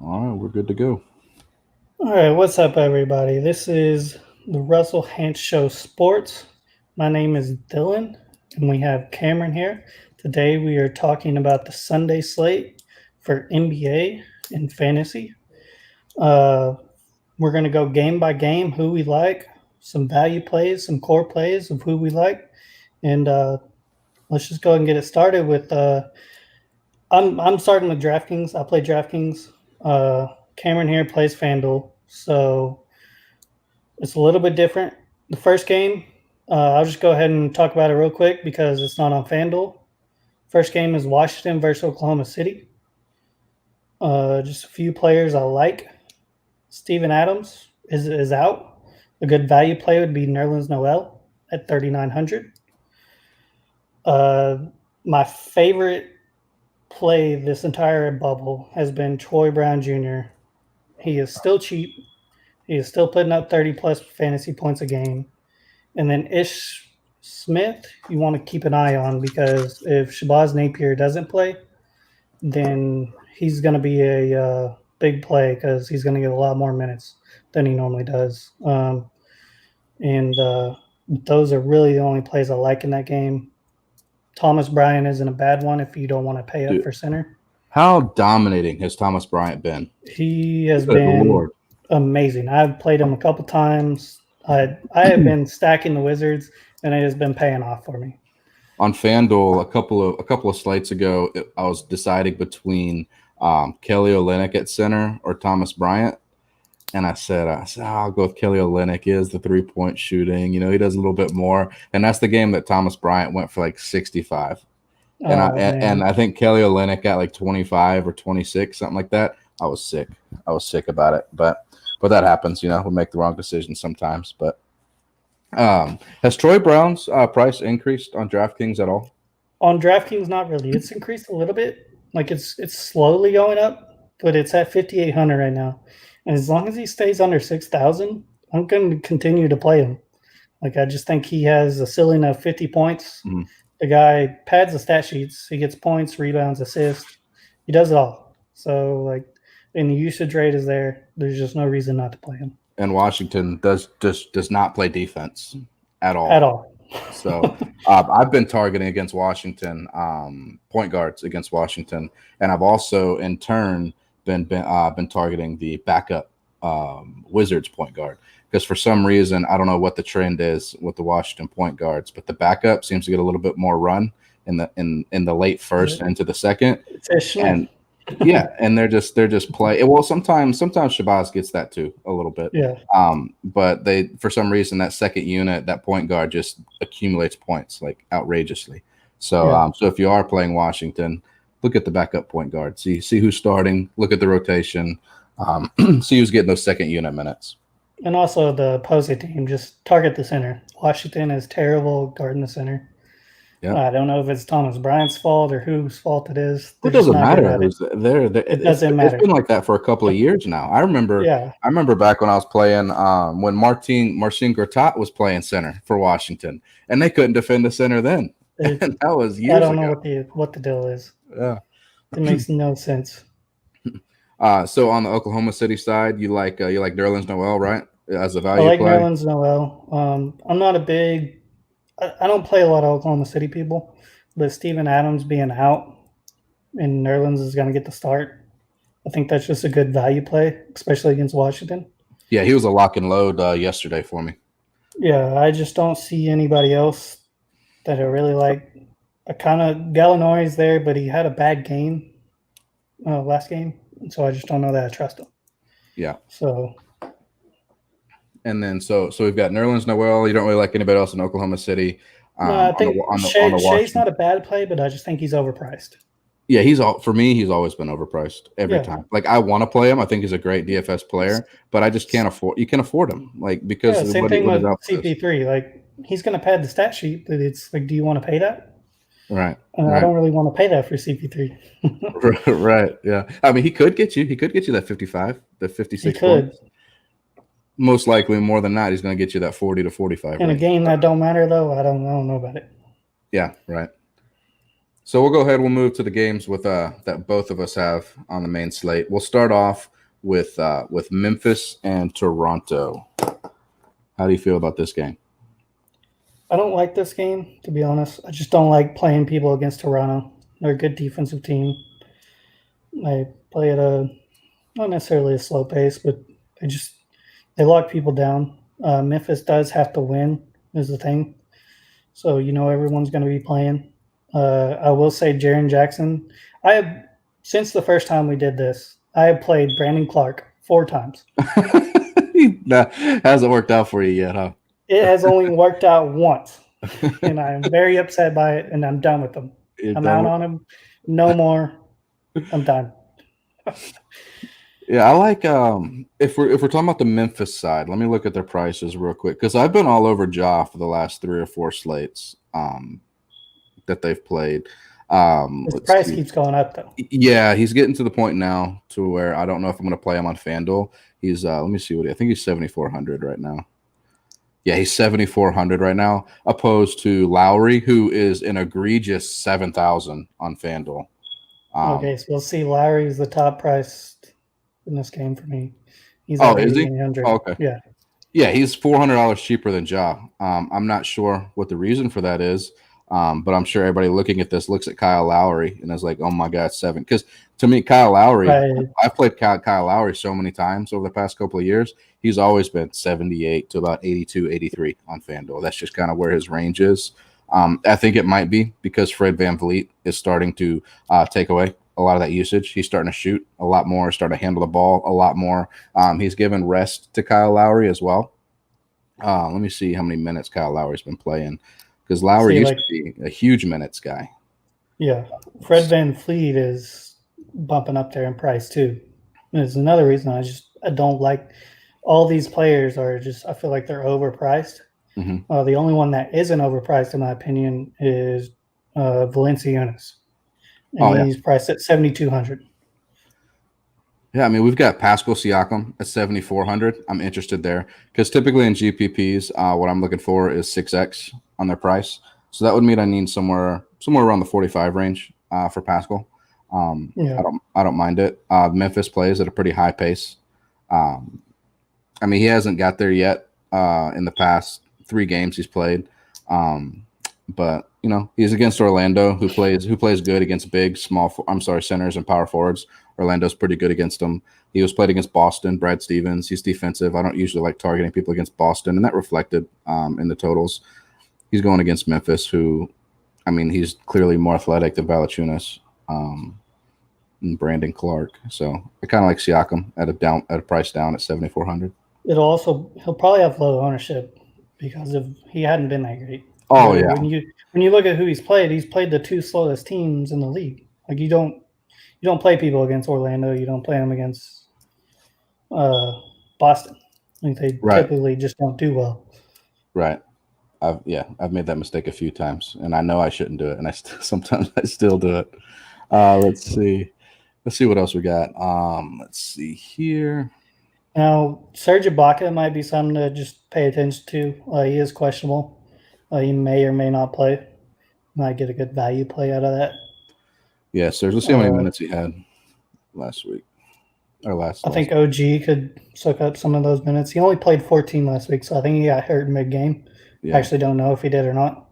All right, we're good to go. All right, what's up, everybody? This is the Russell Hantz Show Sports. My name is Dylan, and we have Cameron here. Today, we are talking about the Sunday slate for NBA and fantasy. Uh, we're going to go game by game, who we like, some value plays, some core plays of who we like, and let's just go ahead and get it started with. I'm starting with DraftKings. I play DraftKings. Cameron here plays FanDuel, so it's a little bit different. The first game, I'll just go ahead and talk about it real quick because it's not on FanDuel. First game is Washington versus Oklahoma City. Just a few players I like. Steven Adams is out. A good value play would be Nerlens Noel at 3,900. Uh, my favorite play this entire bubble has been Troy Brown Jr. He is still cheap. He is still putting up 30 plus fantasy points a game. And then Ish Smith, you want to keep an eye on because if Shabazz Napier doesn't play, then he's going to be a big play because he's going to get a lot more minutes than he normally does. And those are really the only plays I like in that game. Thomas Bryant isn't a bad one if you don't want to pay up Dude, for center. how dominating has Thomas Bryant been? He has Good been Lord. amazing. I've played him a couple times. I have been stacking the Wizards, and it has been paying off for me. On FanDuel, a couple of slates ago, I was deciding between Kelly Olynyk at center or Thomas Bryant, and I said, I'll go with Kelly Olynyk. He has the 3-point shooting. He does a little bit more, and that's the game that Thomas Bryant went for like 65. And I Oh and man, I think Kelly Olynyk got like 25 or 26, something like that. I was sick. I was sick about it, but that happens. We make the wrong decision sometimes. But has Troy Brown's price increased on DraftKings at all? on DraftKings, not really. It's increased a little bit. Like it's slowly going up, but it's at 5,800 right now. And as long as he stays under 6,000, I'm going to continue to play him. Like I just think he has a ceiling of 50 points. Mhm. The guy pads the stat sheets. He gets points, rebounds, assists. He does it all. So like, and the usage rate is there. There's just no reason not to play him And Washington does not play defense at at all. all. So I've been targeting against Washington, point guards against Washington, and I've also in turn been targeting the backup Wizards point guard because for some reason I don't know what the trend is with the Washington point guards, but the backup seems to get a little bit more run in the late first and into the second, It's Ish Smith. and yeah, and they're just play. Well, sometimes Shabazz gets that too a little bit. Yeah. But they for some reason that second unit, that point guard just accumulates points like outrageously. So Yeah. so if you are playing Washington, look at the backup point guard. See who's starting. Look at the rotation. See who's getting those second unit minutes. And also the opposing team, just target the center. Washington is terrible guarding the center. Yeah. I don't know if it's Thomas Bryant's fault or whose fault it is. It They're just doesn't not good matter at it. who's there. It It's doesn't it's matter. been like that for a couple of years now. I remember Yeah. I remember back when I was playing when Marcin Gortat was playing center for Washington, and they couldn't defend the center then, It, and that was I years don't know ago. what the deal is. Yeah. It makes no sense. So on the Oklahoma City side, you like Nerlens Noel, right? As a I value like play. Nerlens Noel. I'm not a big. I don't play a lot of Oklahoma City people, but Steven Adams being out and Nerlens is going to get the start. I think that's just a good value play, especially against Washington. Yeah, he was a lock and load yesterday for me. Yeah, I just don't see anybody else that I really like. I kind of Gallinari's there, but he had a bad game last game, so I just don't know that I trust him. Yeah, So and then so we've got Nerlens Noel. You don't really like anybody else in Oklahoma City. no, I On the think on the on the Shea's Washington. not a bad play, but I just think he's overpriced. Yeah, he's all for me. He's always been overpriced every Yeah, time. Like I want to play him. I think he's a great DFS player, but I just can't afford. You can afford him, like because yeah. of Same thing what his with output is. CP3. Like he's going to pad the stat sheet, but it's like, do you want to pay that? Right, I right, don't really want to pay that for CP3. right. Yeah, I mean, he could get you. He could get you that 55, the He 56 could points. Most likely, more than that, he's going to get you that 40 to 45 in a range. game that don't matter though. I don't know about it. Yeah, right. So we'll go ahead. We'll move to the games with that both of us have on the main slate. We'll start off with Memphis and Toronto. How do you feel about this game? I don't like this game, to be honest. I just don't like playing people against Toronto. They're a good defensive team. They play at a not necessarily a slow pace, but they lock people down. Memphis does have to win, is the thing. So everyone's going to be playing. I will say, Jaren Jackson. I have since the first time we did this, I have played Brandon Clark 4 times. That hasn't worked out for you yet, huh? It has only worked out once, and I'm very upset by it. And I'm done with him. I'm out on him. No more. I'm done. Yeah, I like if we're talking about the Memphis side, let me look at their prices real quick because I've been all over Ja for the last 3 or 4 slates that they've played. His price keeps going up though. Yeah, he's getting to the point now to where I don't know if I'm going to play him on FanDuel. He's let me see I think he's 7,400 right now. Yeah, he's 7,400 right now, opposed to Lowry, who is an egregious 7,000 on FanDuel. Okay, so we'll see. Lowry's the top priced in this game for me. He's is he? 800. Okay. Yeah, he's $400 cheaper than Ja. I'm not sure what the reason for that is, but I'm sure everybody looking at this looks at Kyle Lowry and is like, "Oh my God, 7." Because to me, Kyle Lowry, right. I've played Kyle Lowry so many times over the past couple of years. He's always been 78 to about 82, 83 on FanDuel. That's just kind of where his range is. I think it might be because Fred VanVleet is starting to take away a lot of that usage. He's starting to shoot a lot more, starting to handle the ball a lot more. He's given rest to Kyle Lowry as well. Let me see how many minutes Kyle Lowry's been playing because Lowry used to be a huge minutes guy. Yeah, Fred VanVleet is bumping up there in price too. There's another reason I don't like all these players are just I feel like they're overpriced. Mm-hmm. The only one that isn't overpriced, in my opinion, is Valanciunas. And he's priced at 7,200. Yeah, I mean, we've got Pascal Siakam at 7,400. I'm interested there because typically in GPPs, what I'm looking for is 6x on their price. So that would mean I need somewhere around the 45 range for Pascal. I don't mind it. Memphis plays at a pretty high pace. I mean, he hasn't got there yet in the past 3 games he's played. But he's against Orlando, who plays good against big, centers and power forwards. Orlando's pretty good against them. He was played against Boston, Brad Stevens. He's defensive. I don't usually like targeting people against Boston, and that reflected in the totals. He's going against Memphis, who, I mean, he's clearly more athletic than Valanciunas and Brandon Clark. So I kind of like Siakam at a price down at 7,400. He'll probably have low ownership because he hadn't been that great. Oh yeah. When you look at who he's played the 2 slowest teams in the league. Like you don't play people against Orlando. You don't play them against Boston. Like they typically just don't do well. Right. I've made that mistake a few times, and I know I shouldn't do it, and sometimes I still do it. Let's see what else we got. Let's see here. Now, Serge Ibaka might be something to just pay attention to. He is questionable. He may or may not play. Might get a good value play out of that. Yeah, Serge. Let's see how many minutes he had last week. I think OG could soak up some of those minutes. He only played 14 last week, so I think he got hurt mid-game. Yeah. I actually don't know if he did or not.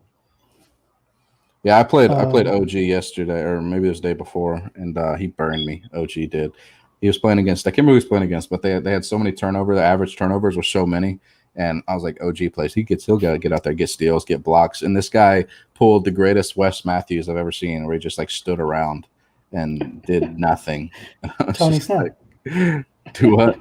Yeah, I played OG yesterday, or maybe it was the day before, and he burned me. OG did. He was playing against – I can't remember who he was playing against, but they had so many turnovers. The average turnovers were so many. And I was like, OG plays. He'll get out there, get steals, get blocks. And this guy pulled the greatest Wes Matthews I've ever seen, where he just stood around and did nothing. Tony Snell. Do what?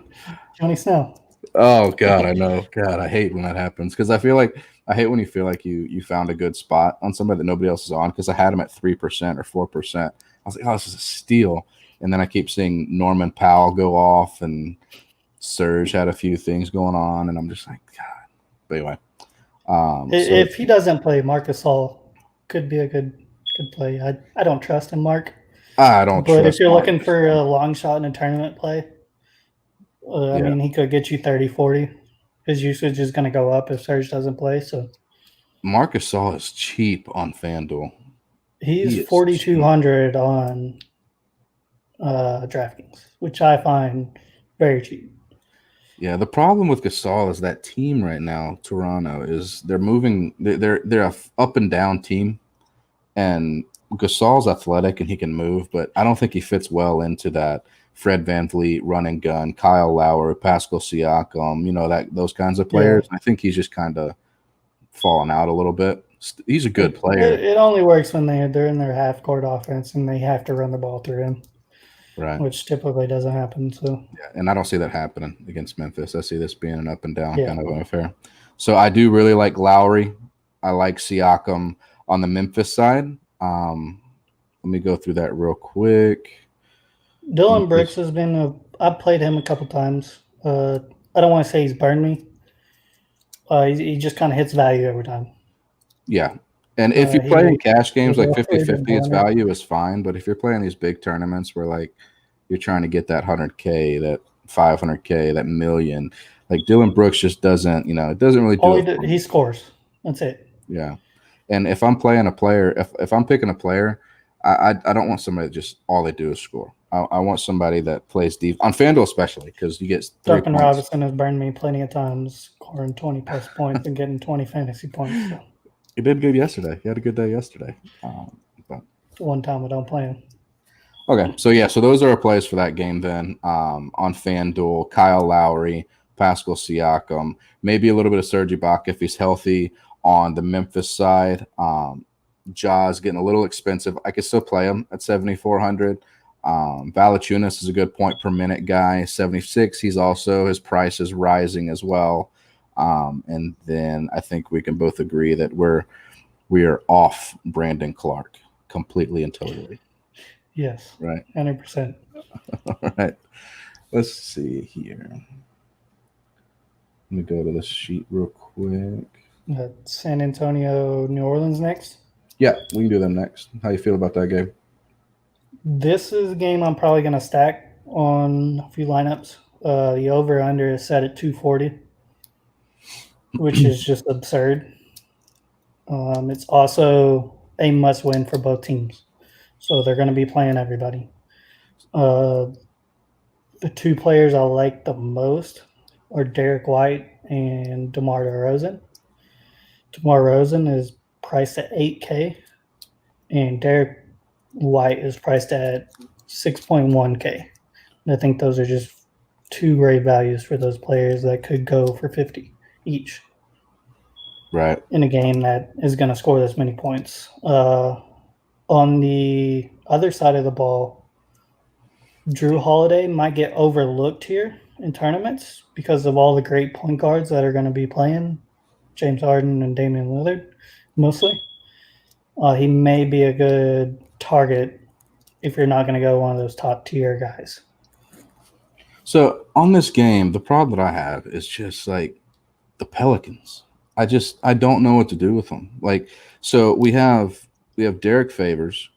Tony Snell. Oh God, I know. God, I hate when that happens because I hate when you feel like you found a good spot on somebody that nobody else is on. Because I had him at 3% or 4%. I was like, oh, this is a steal. And then I keep seeing Norman Powell go off and Serge had a few things going on, and I'm just like, God. But anyway, if he doesn't play, Marc Gasol could be a good play. I don't trust him, Mark. I don't. But if you're looking for a long shot in a tournament play, I mean, he could get you 30, 40. His usage is going to go up if Serge doesn't play. So Marc Gasol is cheap on FanDuel. He's He is cheap. 4,200 on DraftKings, which I find very cheap. Yeah, the problem with Gasol is that team right now, Toronto, is they're moving. They're a up and down team, and Gasol's athletic and he can move, but I don't think he fits well into that Fred VanVleet run and gun, Kyle Lowry, Pascal Siakam, that those kinds of players. I think he's just kind of fallen out a little bit. He's a good player, It only works when they're in their half court offense and they have to run the ball through him, right? which typically doesn't happen. So Yeah, and I don't see that happening against Memphis. I see this being an up and down Yeah. kind of affair. So I do really like Lowry. I like Siakam on the Memphis side. Let me go through that real quick. Dylan Brooks has been I've played him a couple times. I don't want to say he's burned me. He just kind of hits value every time. Yeah. And if you he play in will- cash games he like will 50-50, its burn it. value is fine. But if you're playing these big tournaments where like you're trying to get that 100K, that 500K, that million, like Dylan Brooks just doesn't, it doesn't really do All it. he scores. That's it. Yeah. And if I'm playing a player, if I'm picking a player, I don't want somebody that just all they do is score. I want somebody that plays deep on FanDuel, especially because you get 3 Duncan points. Robinson has burned me plenty of times, scoring 20 plus points and getting 20 fantasy points. So He did good yesterday. He had a good day yesterday. But one time I don't play him. okay, so those are our plays for that game then. On FanDuel, Kyle Lowry, Pascal Siakam, maybe a little bit of Serge Ibaka if he's healthy. On the Memphis side, Ja's getting a little expensive. I could still play him at 7,400. Valanciunas is a good point per minute guy, 76. His price is rising as well. And then I think we can both agree that we are off Brandon Clark completely and totally. Yes. Right. 100%. All right. Let's see here. Let me go to this sheet real quick. San Antonio, New Orleans next. Yeah, we can do them next. How you feel about that game? This is a game I'm probably going to stack on a few lineups. The over-under is set at 240, which is just absurd. It's also a must-win for both teams. So they're going to be playing everybody. The two players I like the most are Derek White and DeMar DeRozan. DeMar DeRozan is priced at $8K, and Derek White is priced at $6.1K. I think those are just two great values for those players that could go for 50 each. Right. In a game that is going to score this many points. On the other side of the ball, Drew Holiday might get overlooked here in tournaments because of all the great point guards that are going to be playing, James Harden and Damian Lillard mostly. He may be a good target if you're not going to go one of those top tier guys. So on this game, the problem that I have is just like the Pelicans. I don't know what to do with them. Like, so we have Derek Favors,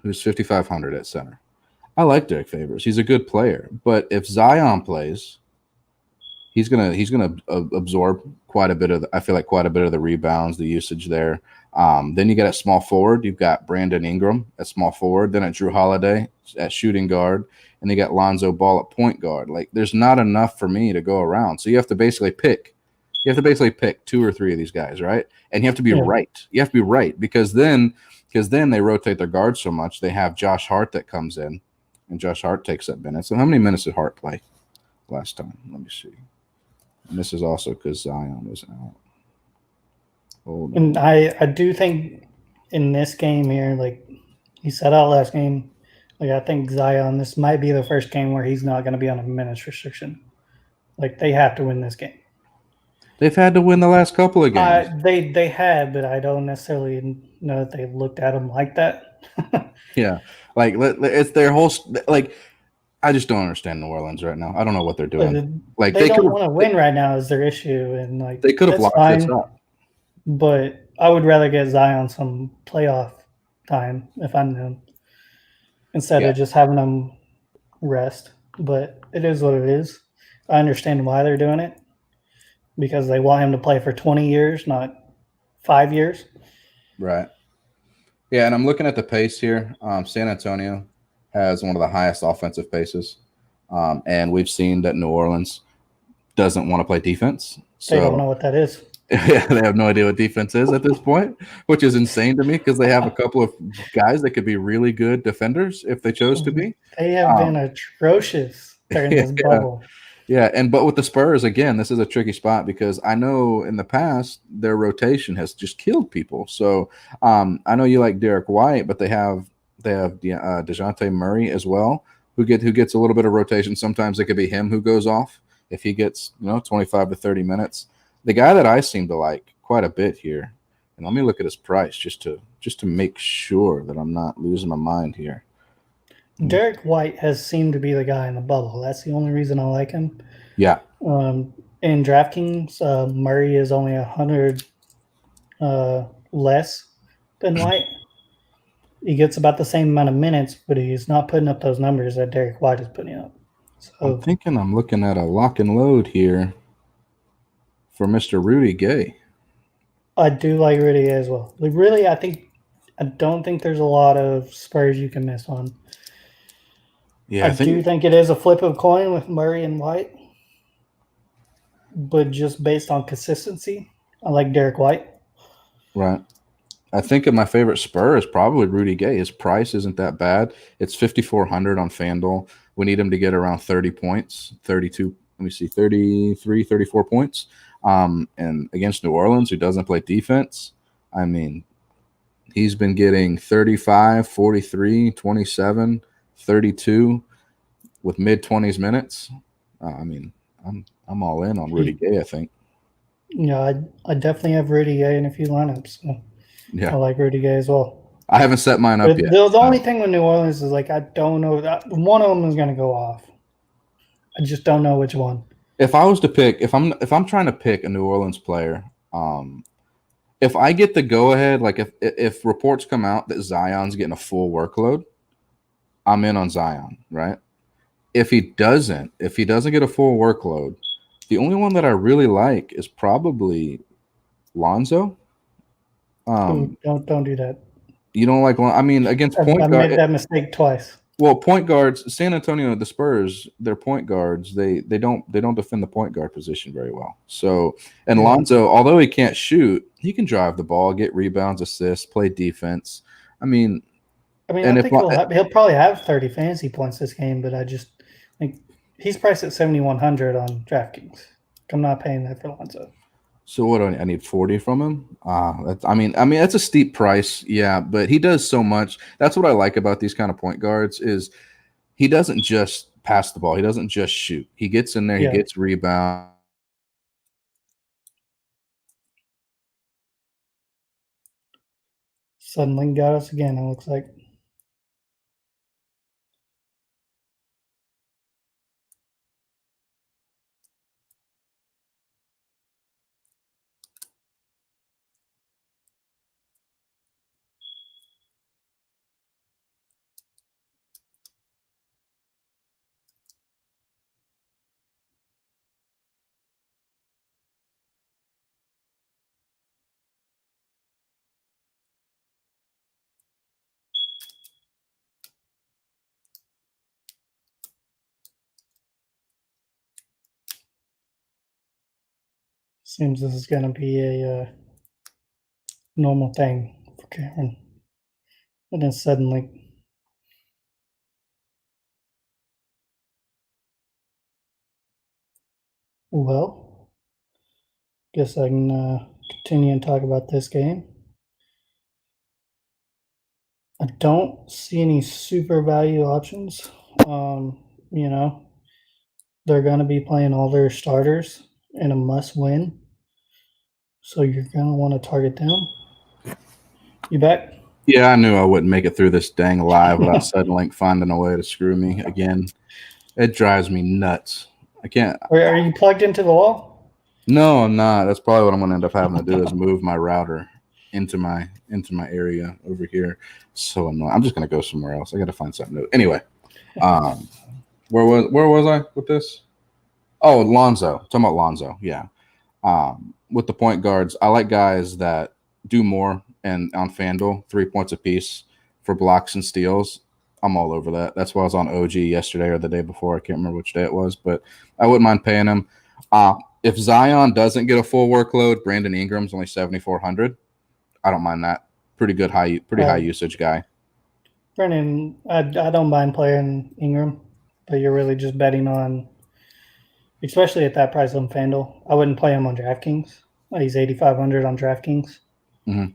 who's 5,500 at center. I like Derek Favors. He's a good player, but if Zion plays, he's gonna absorb quite a bit of the rebounds, the usage there. Then you get at small forward, you've got Brandon Ingram at small forward, then at Drew Holiday at shooting guard, and you got Lonzo Ball at point guard. Like, there's not enough for me to go around. So you have to basically pick. You have to basically pick 2 or 3 of these guys, right? And you have to be right. You have to be right because then they rotate their guards so much. They have Josh Hart that comes in, and Josh Hart takes up minutes. So how many minutes did Hart play last time? Let me see. And this is also because Zion was out. Hold on. And I do think in this game here, like he said out last game, like I think Zion, this might be the first game where he's not going to be on a minutes restriction. Like they have to win this game. They've had to win the last couple of games. They have, but I don't necessarily know that they looked at him like that. Yeah, like it's their whole like. I just don't understand New Orleans right now. I don't know what they're doing. Like they don't want to win right now is their issue, and like they could have locked this up. But I would rather get Zion some playoff time if I'm them instead of just having them rest. But it is what it is. I understand why they're doing it because they want him to play for 20 years, not 5 years. Right. Yeah, and I'm looking at the pace here. San Antonio has one of the highest offensive paces, and we've seen that New Orleans doesn't want to play defense. They don't So know what that is. yeah, they have no idea what defense is at this point, which is insane to me because they have a couple of guys that could be really good defenders if they chose to be. They have been Um, atrocious during this yeah, bubble. yeah, but with the Spurs again, this is a tricky spot because I know in the past their rotation has just killed people. So I know you like Derek White, but they have Dejounte Murray as well, who gets a little bit of rotation. Sometimes it could be him who goes off if he gets 25 to 30 minutes. The guy that I seem to like quite a bit here, and let me look at his price just to make sure that I'm not losing my mind here. Derek White has seemed to be the guy in the bubble. That's the only reason I like him. Yeah, In DraftKings, Murray is only 100 less than White. He gets about the same amount of minutes, but he's not putting up those numbers that Derek White is putting up. I'm So thinking I'm looking at a lock and load here for Mr. Rudy Gay. I do like Rudy as well. Like, really, I don't think there's a lot of Spurs you can miss on. Yeah, I do think it is a flip of a coin with Murray and White, but just based on consistency, I like Derek White. right. I think my favorite Spur is probably Rudy Gay. His price isn't that bad. It's 5,400 on FanDuel. We need him to get around 30 points, 32. Let me see, 33, 34 points. And against New Orleans, who doesn't play defense, I mean, he's been getting 35, 43, 27, 32 with mid-20s minutes. I mean, I'm all in on Rudy Gay, I think. Yeah, I definitely have Rudy Gay in a few lineups. So Yeah. I like Rudy Gay as well. I haven't set mine up But yet. the only thing with New Orleans is like I don't know that one of them is going to go off. I just don't know which one. If I was to pick, if I'm trying to pick a New Orleans player, if I get the go ahead, like if reports come out that Zion's getting a full workload, I'm in on Zion, right? If he doesn't get a full workload, the only one that I really like is probably Lonzo. Ooh, don't do that. You don't like? I mean, against I point made guard. that mistake twice. Well, point guards, San Antonio, the Spurs, their point guards, they don't defend the point guard position very well. So, and Yeah. Lonzo, although he can't shoot, he can drive the ball, get rebounds, assists, play defense. I mean, I mean, and I if think he'll probably have 30 fantasy points this game, but I just think he's priced at 7,100 on DraftKings. I'm not paying that for Lonzo. so what do I need 40 from him? I mean that's a steep price, yeah, but he does so much. That's what I like about these kind of point guards is he doesn't just pass the ball, he doesn't just shoot. He gets in there, Yeah. he gets rebound. Suddenly got us again, it looks like. Seems this is going to be a normal thing for Cameron. And then suddenly, well, guess I can continue and talk about this game. I don't see any super value options. You know, they're going to be playing all their starters in a must win. So you're going to want to target them. You back? Yeah, I knew I wouldn't make it through this dang live without Suddenlink finding a way to screw me again. It drives me nuts. I can't. Are you plugged into the wall? No, I'm not. That's probably what I'm going to end up having to do is move my router into my area over here. So I'm just going to go somewhere else. I got to find something new. Anyway, where was I with this? Oh, Lonzo. Talking about Lonzo. Yeah. With the point guards, I like guys that do more and on FanDuel, 3 points apiece for blocks and steals, I'm all over that. That's why I was on OG yesterday or the day before. I can't remember which day it was, but I wouldn't mind paying him. If Zion doesn't get a full workload, Brandon Ingram's only 7,400. I don't mind that. Pretty good high usage guy. Brennan, I don't mind playing Ingram, but you're really just betting on, especially at that price on FanDuel. I wouldn't play him on DraftKings. He's 8,500 on DraftKings. Mm-hmm.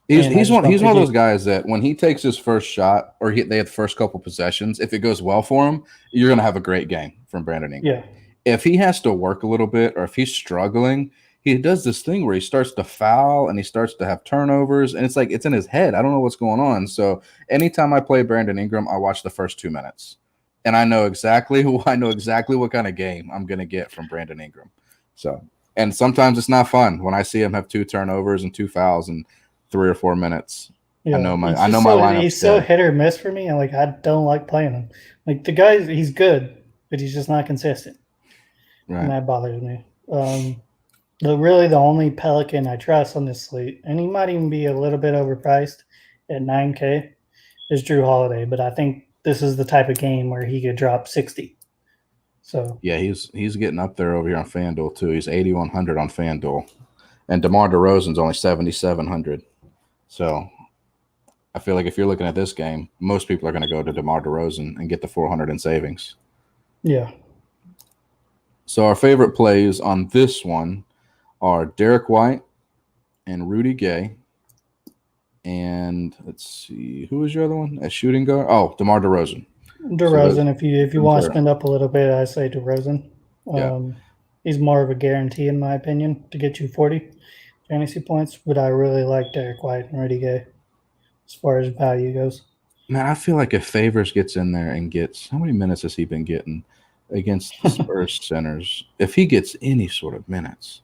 He's one of those guys that when he takes his first shot or they have the first couple possessions, if it goes well for him, you're going to have a great game from Brandon Ingram. Yeah. If he has to work a little bit or if he's struggling, he does this thing where he starts to foul and he starts to have turnovers, and it's like it's in his head. I don't know what's going on. So anytime I play Brandon Ingram, I watch the first 2 minutes, and I know exactly what kind of game I'm going to get from Brandon Ingram. So, and sometimes it's not fun when I see him have 2 turnovers and 2 fouls in 3 or 4 minutes. Yeah. I know my lineup. He's so hit or miss for me, and I don't like playing him. Like the guy, he's good, but he's just not consistent. Right. And that bothers me. Really the only Pelican I trust on this slate, and he might even be a little bit overpriced at $9K, is Drew Holiday. But I think this is the type of game where he could drop 60. So yeah, he's getting up there over here on FanDuel too. He's 8,100 on FanDuel, and DeMar DeRozan's only 7,700. So I feel like if you're looking at this game, most people are going to go to DeMar DeRozan and get the 400 in savings. Yeah. So our favorite plays on this one are Derek White and Rudy Gay. And let's see, who was your other one? A shooting guard? Oh, DeMar DeRozan. DeRozan, if you want to spend up a little bit, I say DeRozan. He's more of a guarantee, in my opinion, to get you 40 fantasy points. But I really like Derek White and Rudy Gay as far as value goes. Man, I feel like if Favors gets in there and gets – how many minutes has he been getting against the Spurs centers? If he gets any sort of minutes,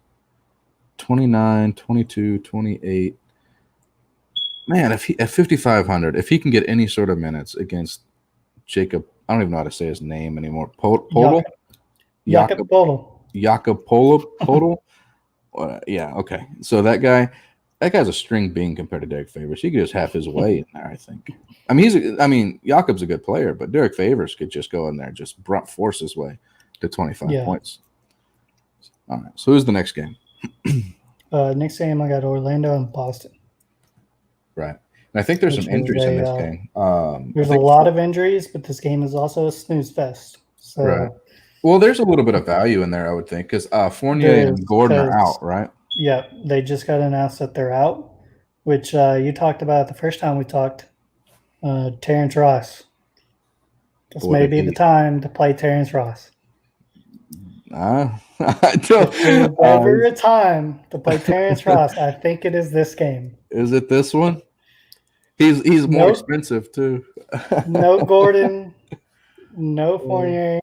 29, 22, 28 – man, if he at 5,500, if he can get any sort of minutes against Jacob, I don't even know how to say his name anymore. Podol? Jakob Podol. Jakob Podol? Yeah, okay. So that guy's a string bean compared to Derek Favors. He could just have his way in there, I think. I mean, Jakob's a good player, but Derek Favors could just go in there and just brunt force his way to 25 points. All right. So who's the next game? Next game, I got Orlando and Boston. Right. And I think there's some injuries in this game. There's a lot of injuries, but this game is also a snooze fest. So, right. Well, there's a little bit of value in there, I would think, because Fournier and Gordon are out, right? Yeah, they just got announced that they're out, which you talked about the first time we talked. Terrence Ross. This may be the time to play Terrence Ross. I don't. If ever a time to play Terrence Ross, I think it is this game. Is it this one? He's more expensive too. No Gordon, no Fournier.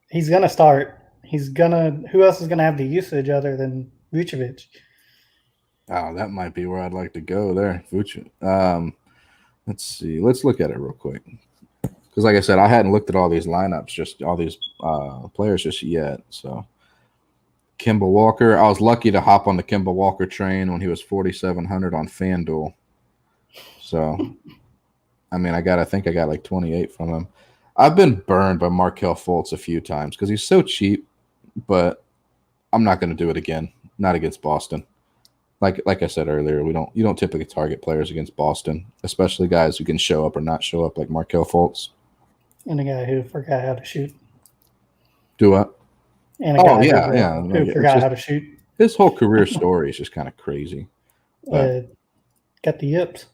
He's gonna start. Who else is gonna have the usage other than Vucevic? Oh, that might be where I'd like to go there, Vucevic. Let's see. Let's look at it real quick. Because, like I said, I hadn't looked at all these lineups, just all these players just yet. So, Kemba Walker. I was lucky to hop on the Kemba Walker train when he was 4,700 on FanDuel. So, I mean, I think I got like 28 from him. I've been burned by Markelle Fultz a few times because he's so cheap, but I'm not going to do it again. Not against Boston. Like I said earlier, you don't typically target players against Boston, especially guys who can show up or not show up like Markelle Fultz. And a guy who forgot how to shoot. Do what? And a guy who forgot how to shoot. His whole career story is just kind of crazy. Got the yips.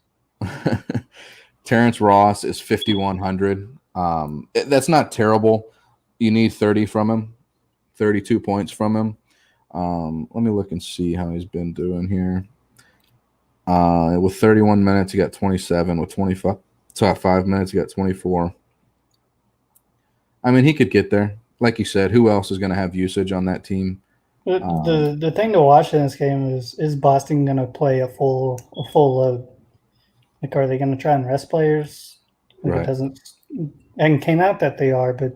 Terrence Ross is 5,100. That's not terrible. You need 30 from him, 32 points from him. Let me look and see how he's been doing here. With 31 minutes, he got 27. With 5 minutes, he got 24. I mean, he could get there. Like you said, who else is going to have usage on that team? The thing to watch in this game is Boston going to play a full load? Like, are they going to try and rest players? Right. It doesn't, and came out that they are, but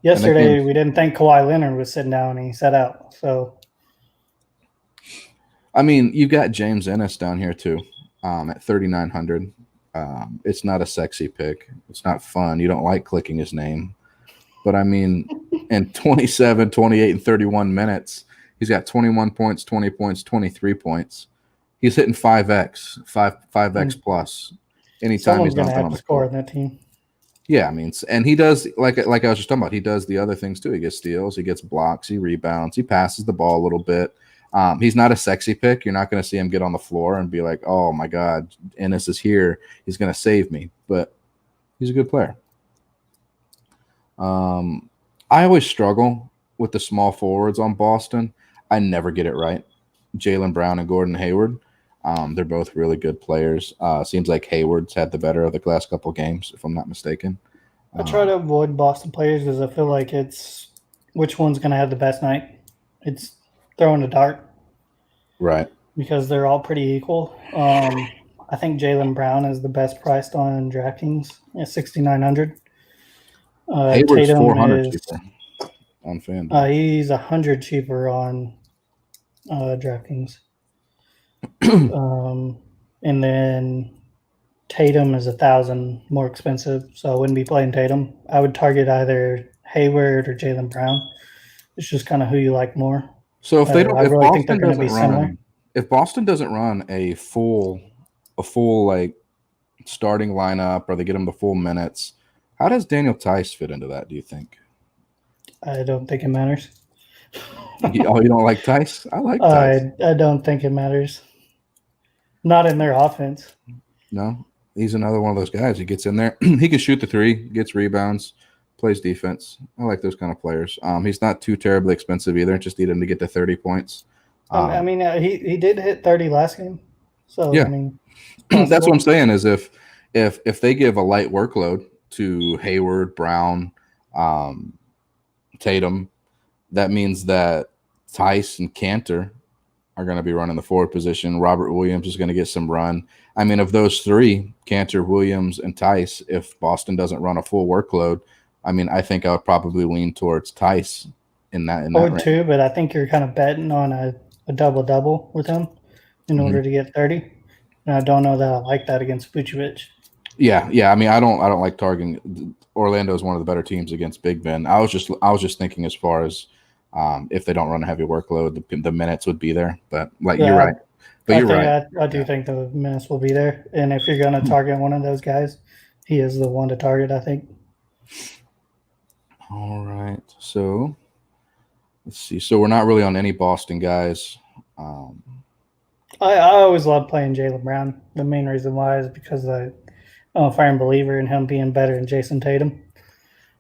yesterday we didn't think Kawhi Leonard was sitting down and he sat out. So I mean, you've got James Ennis down here too, at 3,900. It's not a sexy pick. It's not fun. You don't like clicking his name. But I mean, in 27, 28, and 31 minutes, he's got 21 points, 20 points, 23 points. He's hitting 5x plus anytime Someone's he's going not to been have on to the score court. in that team. Yeah, I mean, and he does like I was just talking about. He does the other things too. He gets steals, he gets blocks, he rebounds, he passes the ball a little bit. He's not a sexy pick. You're not going to see him get on the floor and be like, "Oh my God, Ennis is here. He's going to save me." But he's a good player. I always struggle with the small forwards on Boston. I never get it right. Jaylen Brown and Gordon Hayward. They're both really good players. Seems like Hayward's had the better of the last couple games, if I'm not mistaken. I try to avoid Boston players because I feel like it's which one's going to have the best night. It's throwing a dart Right. because they're all pretty equal. I think Jaylen Brown is the best priced on DraftKings at 6,900. Hayward's Tatum 400 is cheaper on FanDuel. he's 100 cheaper on DraftKings. And then Tatum is 1,000 more expensive, so I wouldn't be playing Tatum. I would target either Hayward or Jaylen Brown. It's just kind of who you like more. So if they don't, I if really think they're Boston going to doesn't be similar. run, if Boston doesn't run a full like starting lineup, or they get him the full minutes, how does Daniel Tice fit into that? Do you think? I don't think it matters. You don't like Tice? I like Tice. I don't think it matters. Not in their offense. No, he's another one of those guys. He gets in there, he can shoot the three, gets rebounds, plays defense. I like those kind of players. He's not too terribly expensive either. Just need him to get to 30 points. I mean, he did hit 30 last game, so yeah. I mean, that's what I'm saying. Is if they give a light workload to Hayward, Brown, Tatum, that means that Tice and Cantor are going to be running the forward position. Robert Williams is going to get some run. I mean, of those three, Cantor, Williams, and Tice, if Boston doesn't run a full workload, I mean, I think I would probably lean towards Tice in that. I would too, but I think you're kind of betting on a double-double with him in order to get 30. And I don't know that I like that against Vucevic. Yeah. I mean, I don't like targeting. Orlando is one of the better teams against Big Ben. I was just thinking as far as if they don't run a heavy workload, the minutes would be there. But you're right. But you're right. I do think the minutes will be there. And if you're going to target one of those guys, he is the one to target, I think. All right. So let's see. So we're not really on any Boston guys. I always love playing Jaylen Brown. The main reason why is because I'm a firm believer in him being better than Jason Tatum.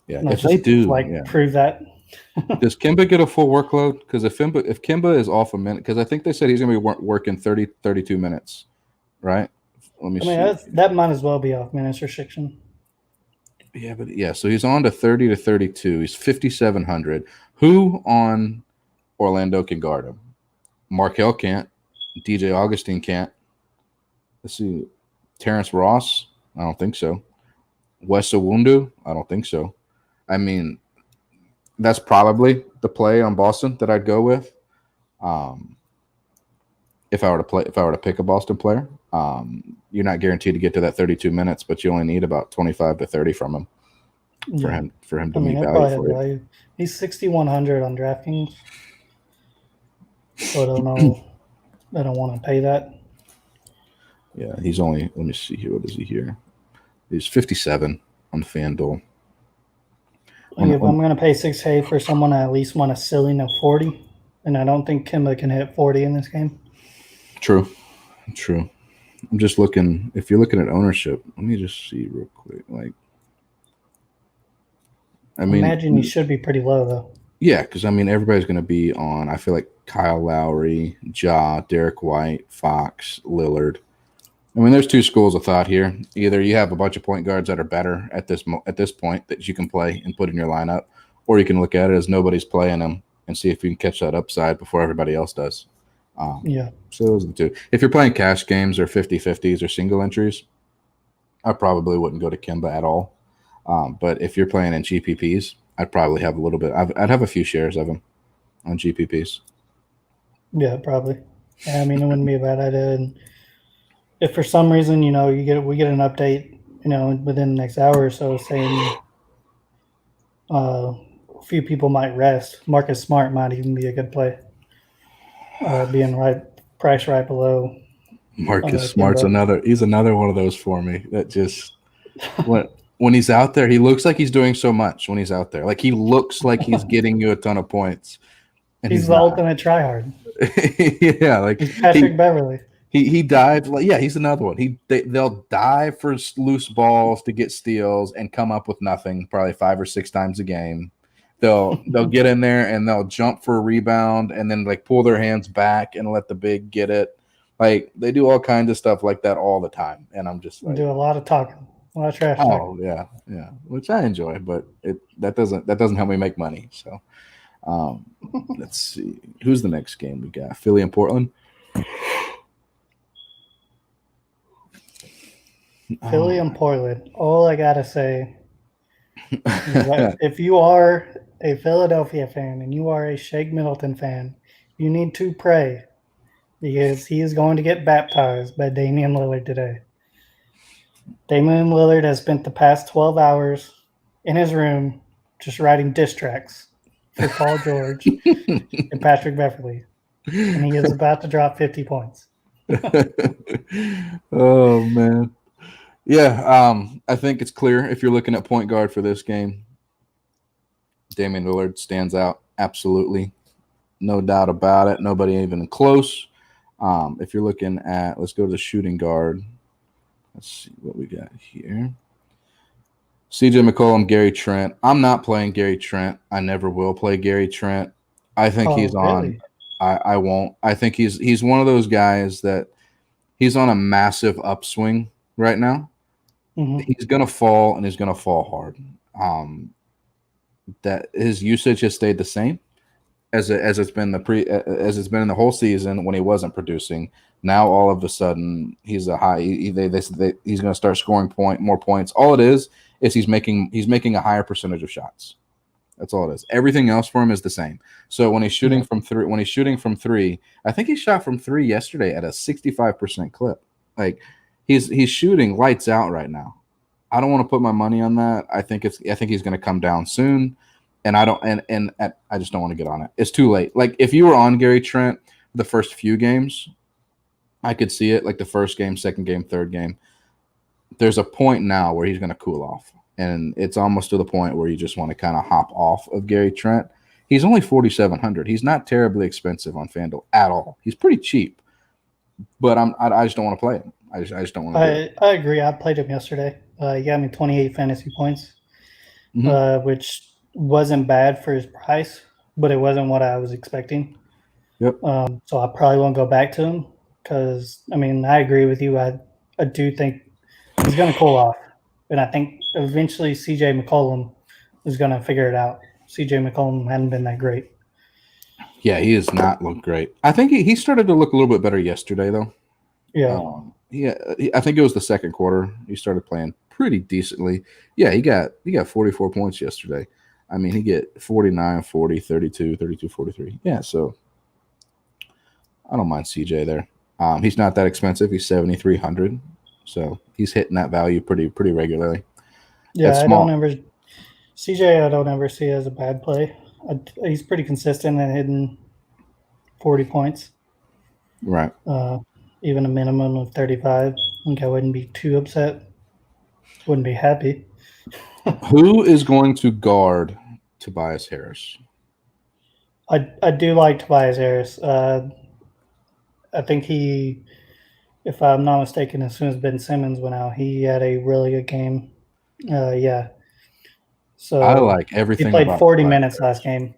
Yeah, if they do, prove that. Does Kemba get a full workload? Because if Kemba is off a minute, because I think they said he's going to be working 32 minutes, right? Let me see. That might as well be off minutes restriction. Yeah, so he's on to 30 to 32. He's 5,700. Who on Orlando can guard him? Markelle can't. DJ Augustine can't. Let's see. Terrence Ross? I don't think so. Wes Iwundu? I don't think so. I mean, that's probably the play on Boston that I'd go with. If I were to pick a Boston player, you're not guaranteed to get to that 32 minutes, but you only need about 25 to 30 from him for him to meet value for you. He's 6,100 on DraftKings, so I don't know. I don't want to pay that. Yeah, he's only. Let me see here. What is he here? He's 57 on FanDuel. If I'm going to pay $6K for someone, I at least want a ceiling of 40, and I don't think Kemba can hit 40 in this game. True. I'm just looking. If you're looking at ownership, let me just see real quick. I imagine he should be pretty low though. Yeah, because I mean everybody's going to be on. I feel like Kyle Lowry, Ja, Derek White, Fox, Lillard. I mean, there's two schools of thought here. Either you have a bunch of point guards that are better at this point that you can play and put in your lineup, or you can look at it as nobody's playing them and see if you can catch that upside before everybody else does. So those are the two. If you're playing cash games or 50-50s or single entries, I probably wouldn't go to Kemba at all. But if you're playing in GPPs, I'd probably have a little bit. I'd have a few shares of him on GPPs. Yeah, probably. I mean, it wouldn't be a bad idea. And if for some reason, we get an update, within the next hour or so saying a few people might rest, Marcus Smart might even be a good play, being price right below Marcus Smart's Kimba. he's another one of those for me that just when he's out there, he looks like he's doing so much when he's out there. Like he looks like he's getting you a ton of points, and He's he's the not. ultimate tryhard. Yeah, like He's Patrick Beverly. he dives like he's another one. They'll dive for loose balls to get steals and come up with nothing probably 5 or 6 times a game. They'll get in there and they'll jump for a rebound and then like pull their hands back and let the big get it. Like they do all kinds of stuff like that all the time, and I'm just like, do a lot of talking, a lot of trash talk. oh yeah, which I enjoy, but that doesn't help me make money. So let's see who's the next game we got. Philly and Portland. Philly and Portland. All I gotta say is that if you are a Philadelphia fan and you are a Shake Middleton fan, you need to pray because he is going to get baptized by Damian Lillard today. Damian Lillard has spent the past 12 hours in his room just writing diss tracks for Paul George and Patrick Beverly, and he is about to drop 50 points. Oh man. Yeah, I think it's clear if you're looking at point guard for this game, Damian Lillard stands out absolutely, no doubt about it. Nobody even close. If you're looking at, let's go to the shooting guard. Let's see what we got here. CJ McCollum, Gary Trent. I'm not playing Gary Trent. I never will play Gary Trent. I think he's on. Really? I won't. I think he's one of those guys that he's on a massive upswing right now. Mm-hmm. He's gonna fall and he's gonna fall hard. That his usage has stayed the same as it's been as it's been in the whole season when he wasn't producing. Now all of a sudden he's a high. He's gonna start scoring more points. All it is he's making a higher percentage of shots. That's all it is. Everything else for him is the same. So when he's shooting from three, I think he shot from 3 yesterday at a 65% clip. Like he's shooting lights out right now. I don't want to put my money on that. I think he's going to come down soon, and I just don't want to get on it. It's too late. Like if you were on Gary Trent the first few games, I could see it. Like the first game, second game, third game. There's a point now where he's going to cool off, and it's almost to the point where you just want to kind of hop off of Gary Trent. He's only 4,700. He's not terribly expensive on FanDuel at all. He's pretty cheap, but I just don't want to play him. I just don't want to. I agree. I played him yesterday. He got me 28 fantasy points, which wasn't bad for his price, but it wasn't what I was expecting. Yep. So I probably won't go back to him because, I mean, I agree with you. I do think he's going to cool off, and I think eventually CJ McCollum is going to figure it out. CJ McCollum hadn't been that great. Yeah, he has not looked great. I think he started to look a little bit better yesterday, though. Yeah. I think it was the second quarter. He started playing pretty decently. Yeah, he got 44 points yesterday. I mean, he get 49, 40, 32, 32, 43. Yeah, so I don't mind CJ there. He's not that expensive. He's 7,300. So he's hitting that value pretty regularly. Yeah, I don't ever see as a bad play. He's pretty consistent and hitting 40 points. Right. Even a minimum of 35. I think I wouldn't be too upset. Wouldn't be happy. Who is going to guard Tobias Harris? I do like Tobias Harris. I think he, if I'm not mistaken, as soon as Ben Simmons went out, he had a really good game. Yeah. So I like everything. He played 40 minutes last game.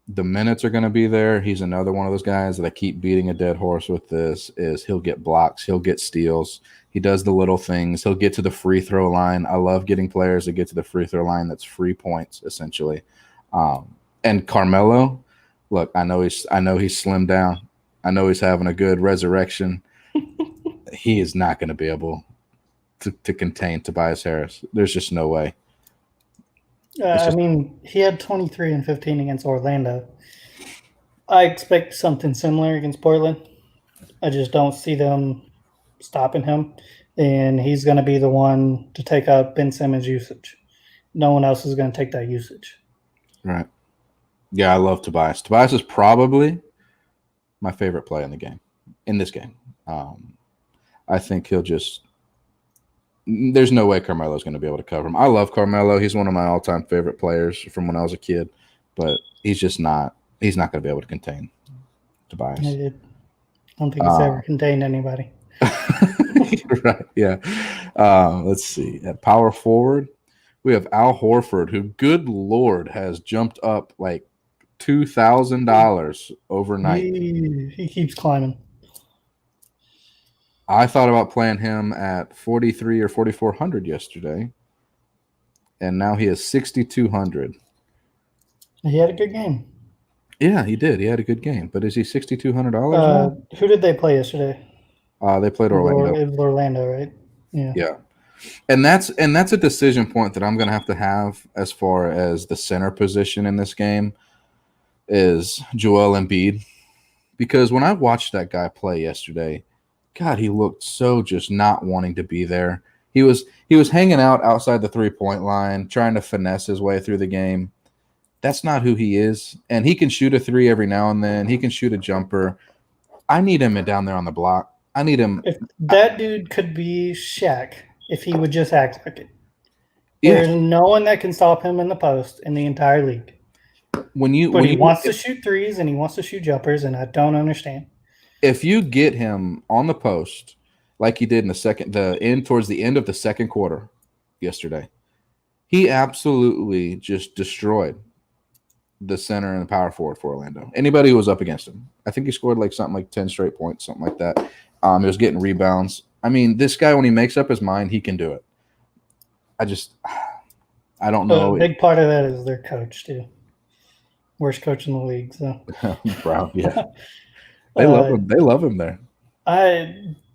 The minutes are going to be there. He's another one of those guys that I keep beating a dead horse with. He'll get blocks, he'll get steals, he does the little things, he'll get to the free throw line. I love getting players that get to the free throw line. That's free points essentially. And Carmelo, look, I know he's slimmed down. I know he's having a good resurrection. He is not going to be able to contain Tobias Harris. There's just no way. I mean, he had 23 and 15 against Orlando. I expect something similar against Portland. I just don't see them stopping him, and he's going to be the one to take up Ben Simmons' usage. No one else is going to take that usage. Right. Yeah, I love Tobias. Tobias is probably my favorite play in this game. I think he'll just – there's no way Carmelo's going to be able to cover him. I love Carmelo. He's one of my all-time favorite players from when I was a kid, but he's just not – he's not going to be able to contain Tobias. I don't think he's ever contained anybody. Right, yeah. Let's see. At power forward, we have Al Horford, who, good Lord, has jumped up like $2,000 overnight. He keeps climbing. I thought about playing him at 43 or 4,400 yesterday, and now he is 6,200. He had a good game. Yeah, he did. He had a good game, but is he $6,200? Who did they play yesterday? They played Orlando. It was Orlando, right? Yeah. Yeah. And that's a decision point that I'm going to have as far as the center position in this game is Joel Embiid. Because when I watched that guy play yesterday, God, he looked so just not wanting to be there. He was hanging out outside the three-point line, trying to finesse his way through the game. That's not who he is. And he can shoot a three every now and then. He can shoot a jumper. I need him down there on the block. I need him. If that dude could be Shaq, if he would just act like it. Yeah. There's no one that can stop him in the post in the entire league. But he wants to shoot threes and he wants to shoot jumpers, and I don't understand. If you get him on the post like he did towards the end of the second quarter yesterday, he absolutely just destroyed the center and the power forward for Orlando. Anybody who was up against him. I think he scored something like 10 straight points, something like that. He was getting rebounds. I mean, this guy, when he makes up his mind, he can do it. I don't know. A big part of that is their coach, too. Worst coach in the league. So Brown, yeah. They love him. They love him there.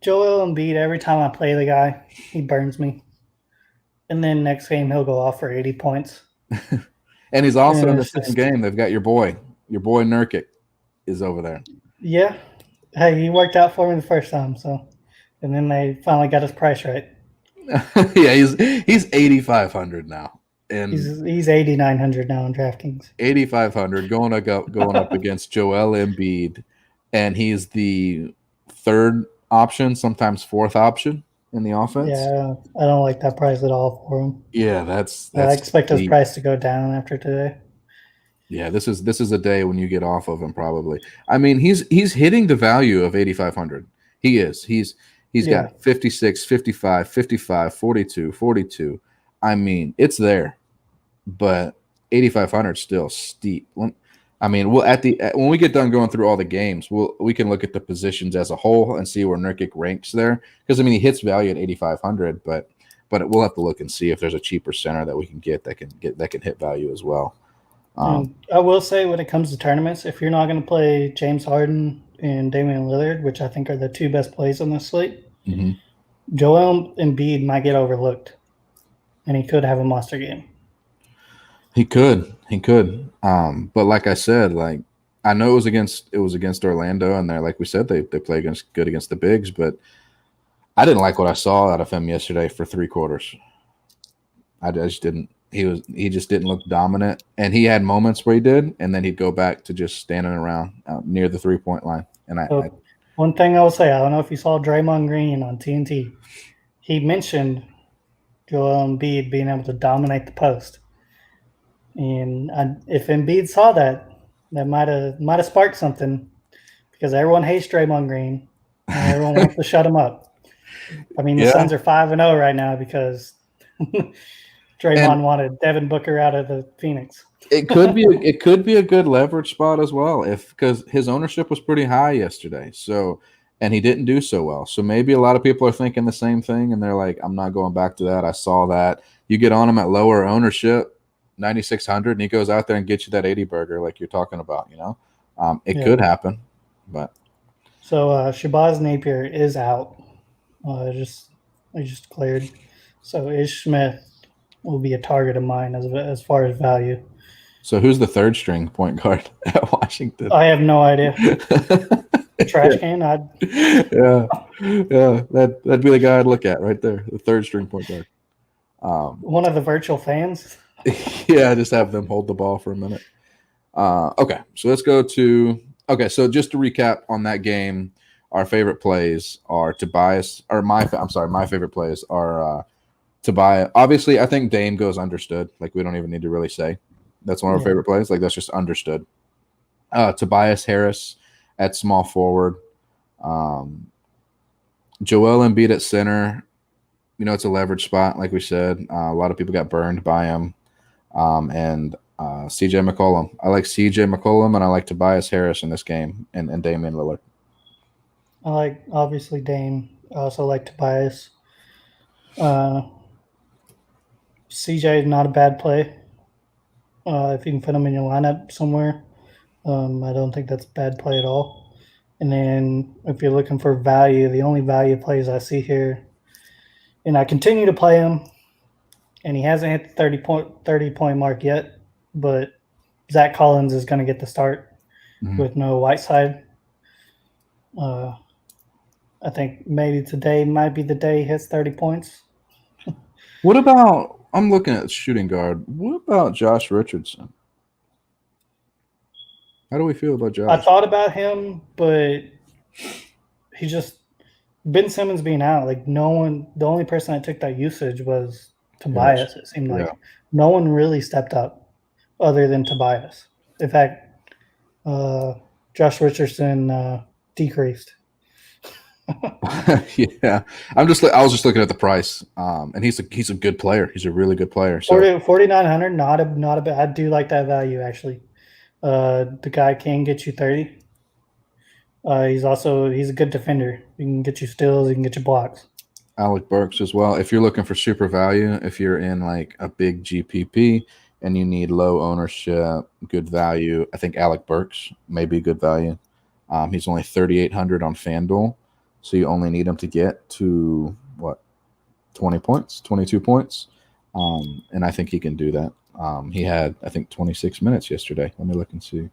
Joel Embiid, every time I play the guy, he burns me. And then next game, he'll go off for 80 points. And he's also in the same game. They've got your boy Nurkic is over there. Yeah. Hey, he worked out for me the first time. So, and then they finally got his price right. Yeah, he's 8,500 now. And he's 8,900 now in DraftKings. 8,500 going up against Joel Embiid, and he's the third option, sometimes fourth option in the offense. Yeah, I don't like that price at all for him. Yeah, that's I expect his price to go down after today. Yeah, this is a day when you get off of him probably. I mean, he's hitting the value of 8,500. He is. He's got 56, 55, 55, 42, 42. I mean, it's there. But 8,500 is still steep. When we get done going through all the games, we can look at the positions as a whole and see where Nurkic ranks there. Because he hits value at 8,500, but we'll have to look and see if there's a cheaper center that we can get that can hit value as well. I will say, when it comes to tournaments, if you're not going to play James Harden and Damian Lillard, which I think are the two best plays on this slate, Joel Embiid might get overlooked, and he could have a monster game. He could. But like I said, I know it was against Orlando, and they're, like we said, they play good against the bigs, but I didn't like what I saw out of him yesterday for three quarters. I just didn't. He just didn't look dominant, and he had moments where he did, and then he'd go back to just standing around out near the 3-point line. And one thing I will say, I don't know if you saw Draymond Green on TNT. He mentioned Joel Embiid being able to dominate the post. And if Embiid saw that might have sparked something, because everyone hates Draymond Green and everyone wants to shut him up. I mean, the Suns are 5-0 right now because Draymond wanted Devin Booker out of the Phoenix. It could be a good leverage spot as well, because his ownership was pretty high yesterday. So, and he didn't do so well. So maybe a lot of people are thinking the same thing, and they're like, "I'm not going back to that. I saw that." You get on him at lower ownership, 9,600, and he goes out there and gets you that 80 burger like you're talking about. It could happen, but so Shabazz Napier is out. I just cleared. So Ish Smith will be a target of mine as far as value. So who's the third string point guard at Washington? I have no idea. Trash can. Yeah, yeah. That'd be the guy I'd look at right there, the third string point guard. One of the virtual fans. Yeah, just have them hold the ball for a minute. Okay, so let's go to. Okay, so just to recap on that game, our favorite plays are Tobias, or my. I'm sorry, my favorite plays are Tobias. Obviously, I think Dame goes understood. Like we don't even need to really say that's one of our favorite plays. Like that's just understood. Tobias Harris at small forward. Joel Embiid at center. You know, it's a leverage spot, like we said. A lot of people got burned by him. And CJ McCollum. I like CJ McCollum and I like Tobias Harris in this game and Damian Lillard. I like, obviously, Dame. I also like Tobias. CJ is not a bad play. If you can put him in your lineup somewhere, I don't think that's a bad play at all. And then if you're looking for value, the only value plays I see here, and I continue to play him, and he hasn't hit the 30 point mark yet, but Zach Collins is going to get the start with no Whiteside. I think maybe today might be the day he hits 30 points. What about – I'm looking at shooting guard. What about Josh Richardson? How do we feel about Josh? I thought about him, but he just – Ben Simmons being out, like no one – the only person that took that usage was Tobias, it seemed like. No one really stepped up other than Tobias. In fact, Josh Richardson decreased. Yeah, I was just looking at the price, and he's a good player. He's a really good player. So 4,900, not a bad. I do like that value actually. The guy can get you 30. He's a good defender. He can get you steals. He can get you blocks. Alec Burks as well. If you're looking for super value, if you're in like a big GPP and you need low ownership, good value, I think Alec Burks may be good value. He's only 3,800 on FanDuel. So you only need him to get to, 20 points, 22 points. And I think he can do that. He had, I think, 26 minutes yesterday. Let me look and see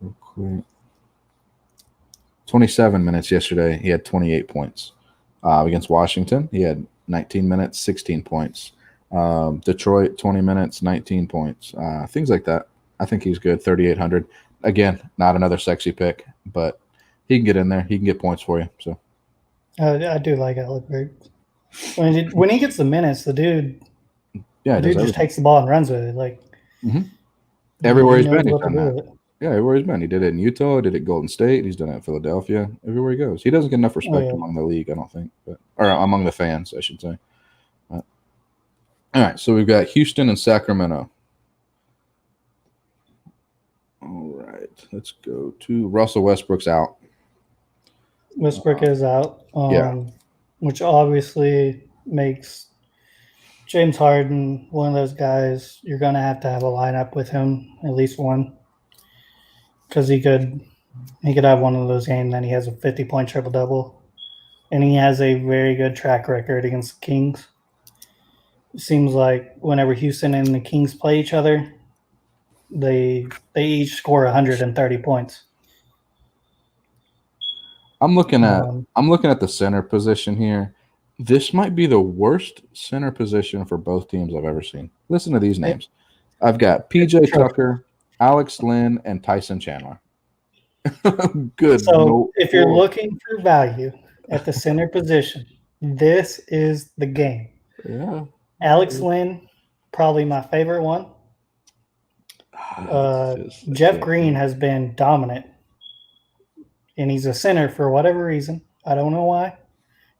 real quick. 27 minutes yesterday. He had 28 points. Against Washington, he had 19 minutes, 16 points. Detroit, 20 minutes, 19 points. Things like that. I think he's good, 3,800. Again, not another sexy pick, but he can get in there. He can get points for you. So I do like Alec Burks. When he gets the minutes, the dude just takes the ball and runs with it. Like everywhere he's been, he's done that. Yeah, everywhere he's been. He did it in Utah, did it at Golden State, he's done it at Philadelphia. Everywhere he goes. He doesn't get enough respect among the league, I don't think. Or among the fans, I should say. All right, so we've got Houston and Sacramento. All right, let's go to Russell Westbrook's out. Westbrook is out, which obviously makes James Harden one of those guys. You're going to have a lineup with him, at least one, because he could have one of those games and he has a 50-point triple-double, and he has a very good track record against the Kings. It seems like whenever Houston and the Kings play each other, they each score 130 points. I'm looking at the center position here. This might be the worst center position for both teams I've ever seen. Listen to these names. I've got PJ Tucker, Alex Lynn, and Tyson Chandler. Good. So if you're looking for value at the center position, this is the game. Yeah. Alex Lynn, probably my favorite one. Jeff Green has been dominant. And he's a center for whatever reason. I don't know why,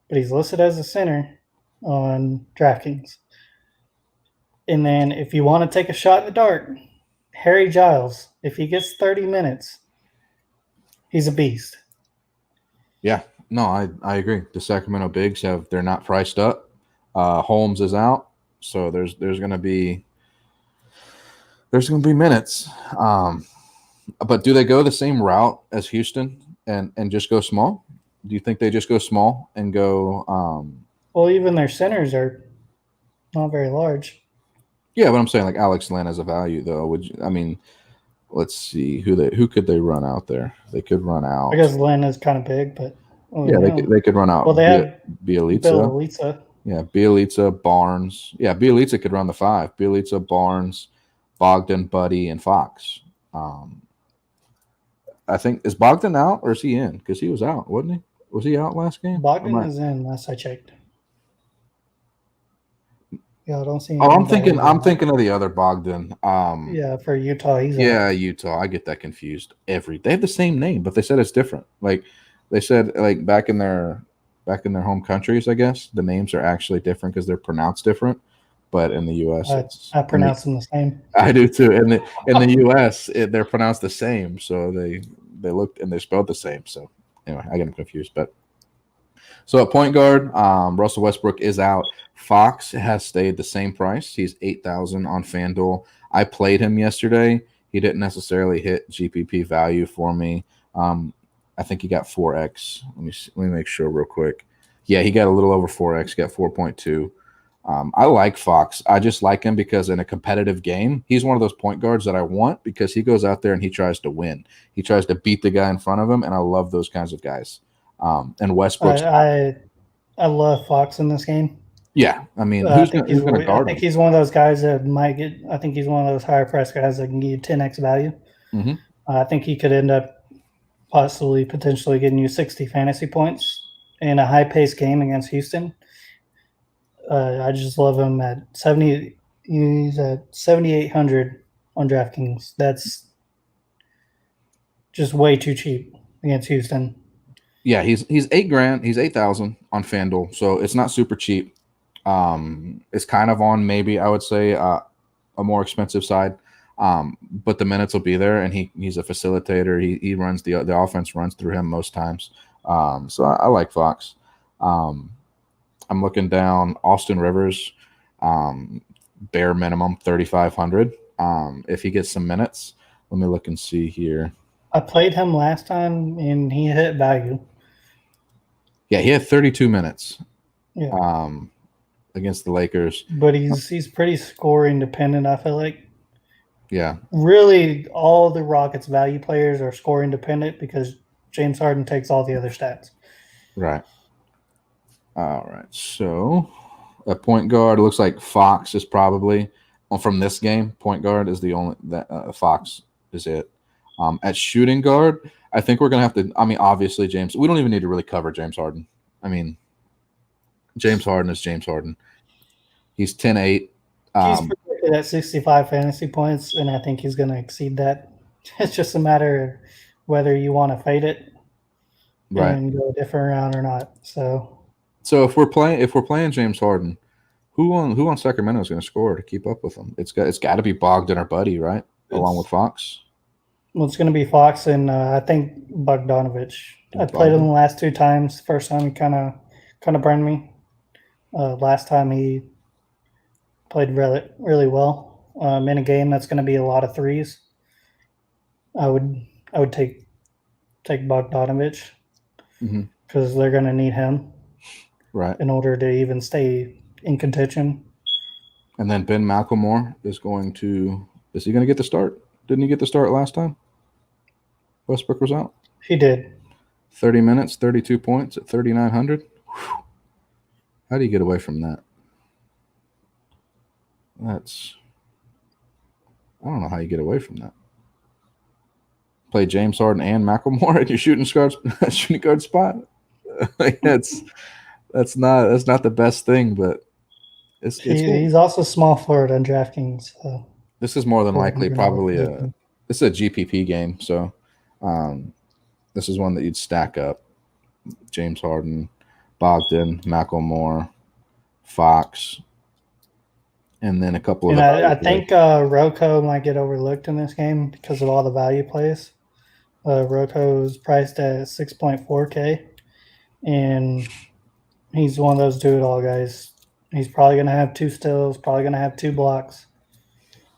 but he's listed as a center on DraftKings. And then if you want to take a shot in the dark, Harry Giles, if he gets 30 minutes, he's a beast. Yeah, no, I agree. The Sacramento Bigs they're not priced up. Holmes is out, so there's going to be minutes. But do they go the same route as Houston? And just go small? Do you think they just go small and go well, even their centers are not very large. Yeah, but I'm saying like Alex Len as a value though. I mean, let's see who could they run out there? They could run out. I guess Lynn is kind of big, but Yeah, they could run out. Well, they have Bielitsa. Bielitsa. Yeah, Bielitsa, Barnes. Yeah, Bielitsa could run the 5. Bielitsa, Barnes, Bogdan, Buddy, and Fox. I think is Bogdan out or is he in? Because he was out, wasn't he? Was he out last game? Bogdan is in. Last I checked. Yeah, I don't see. Oh, I'm thinking of the other Bogdan. Yeah, for Utah, he's out. Utah. I get that confused. They have the same name, but they said it's different. Like they said, like back in their home countries, I guess the names are actually different because they're pronounced different. But in the U.S., I pronounce them the same. I do too. In the U.S., they're pronounced the same, so they look and they're spelled the same. So anyway, I get them confused. But so at point guard, Russell Westbrook is out. Fox has stayed the same price. He's 8,000 on FanDuel. I played him yesterday. He didn't necessarily hit GPP value for me. I think he got 4x. Let me make sure real quick. Yeah, he got a little over 4x. He got 4.2. I like Fox. I just like him because in a competitive game, he's one of those point guards that I want because he goes out there and he tries to win. He tries to beat the guy in front of him, and I love those kinds of guys. And Westbrook. I love Fox in this game. Yeah, I mean, who's going to guard him? I think he's one of those guys that might get. I think he's one of those higher price guys that can give you 10x value. Mm-hmm. I think he could end up potentially getting you 60 fantasy points in a high-paced game against Houston. I just love him at 70. He's at 7,800 on DraftKings. That's just way too cheap against Houston. Yeah, he's $8,000. He's 8,000 on FanDuel, so it's not super cheap. It's kind of on maybe I would say a more expensive side, but the minutes will be there, and he's a facilitator. He runs the offense runs through him most times. So I like Fox. I'm looking down Austin Rivers, bare minimum 3,500. If he gets some minutes, let me look and see here. I played him last time and he hit value. Yeah, he had 32 minutes. Yeah. Against the Lakers. But he's pretty scoring dependent, I feel like. Yeah. Really, all the Rockets value players are scoring dependent because James Harden takes all the other stats. Right. All right. So at point guard, it looks like Fox is probably from this game. Point guard is the only that Fox is it. At shooting guard, I think we're gonna have to. I mean, obviously, James. We don't even need to really cover James Harden. I mean, James Harden is James Harden. He's 10-8. He's projected at 65 fantasy points, and I think he's going to exceed that. It's just a matter of whether you want to fade it and go a different round or not. So if we're playing James Harden, who on Sacramento is going to score to keep up with him? It's got to be Bogdan or Buddy, right? Along with Fox. Well, it's going to be Fox and I think Bogdanovich. I played him the last 2 times. First time he kind of burned me. Last time he played really, really well. In a game that's going to be a lot of threes, I would take Bogdanovich because they're going to need him, right, in order to even stay in contention. And then Ben McLemore is he going to get the start? Didn't he get the start last time Westbrook was out? He did. 30 minutes, 32 points at 3,900. How do you get away from that? I don't know how you get away from that. Play James Harden and McLemore at your shooting guard spot. that's not the best thing, but it's he's also small forward on DraftKings. So. This is more than likely probably this is a GPP game, so this is one that you'd stack up. James Harden, Bogdan, McLemore, Fox, and then a couple of. I think Rocco might get overlooked in this game because of all the value plays. Rocco is priced at 6.4K, and he's one of those do-it-all guys. He's probably going to have 2 steals, probably going to have 2 blocks.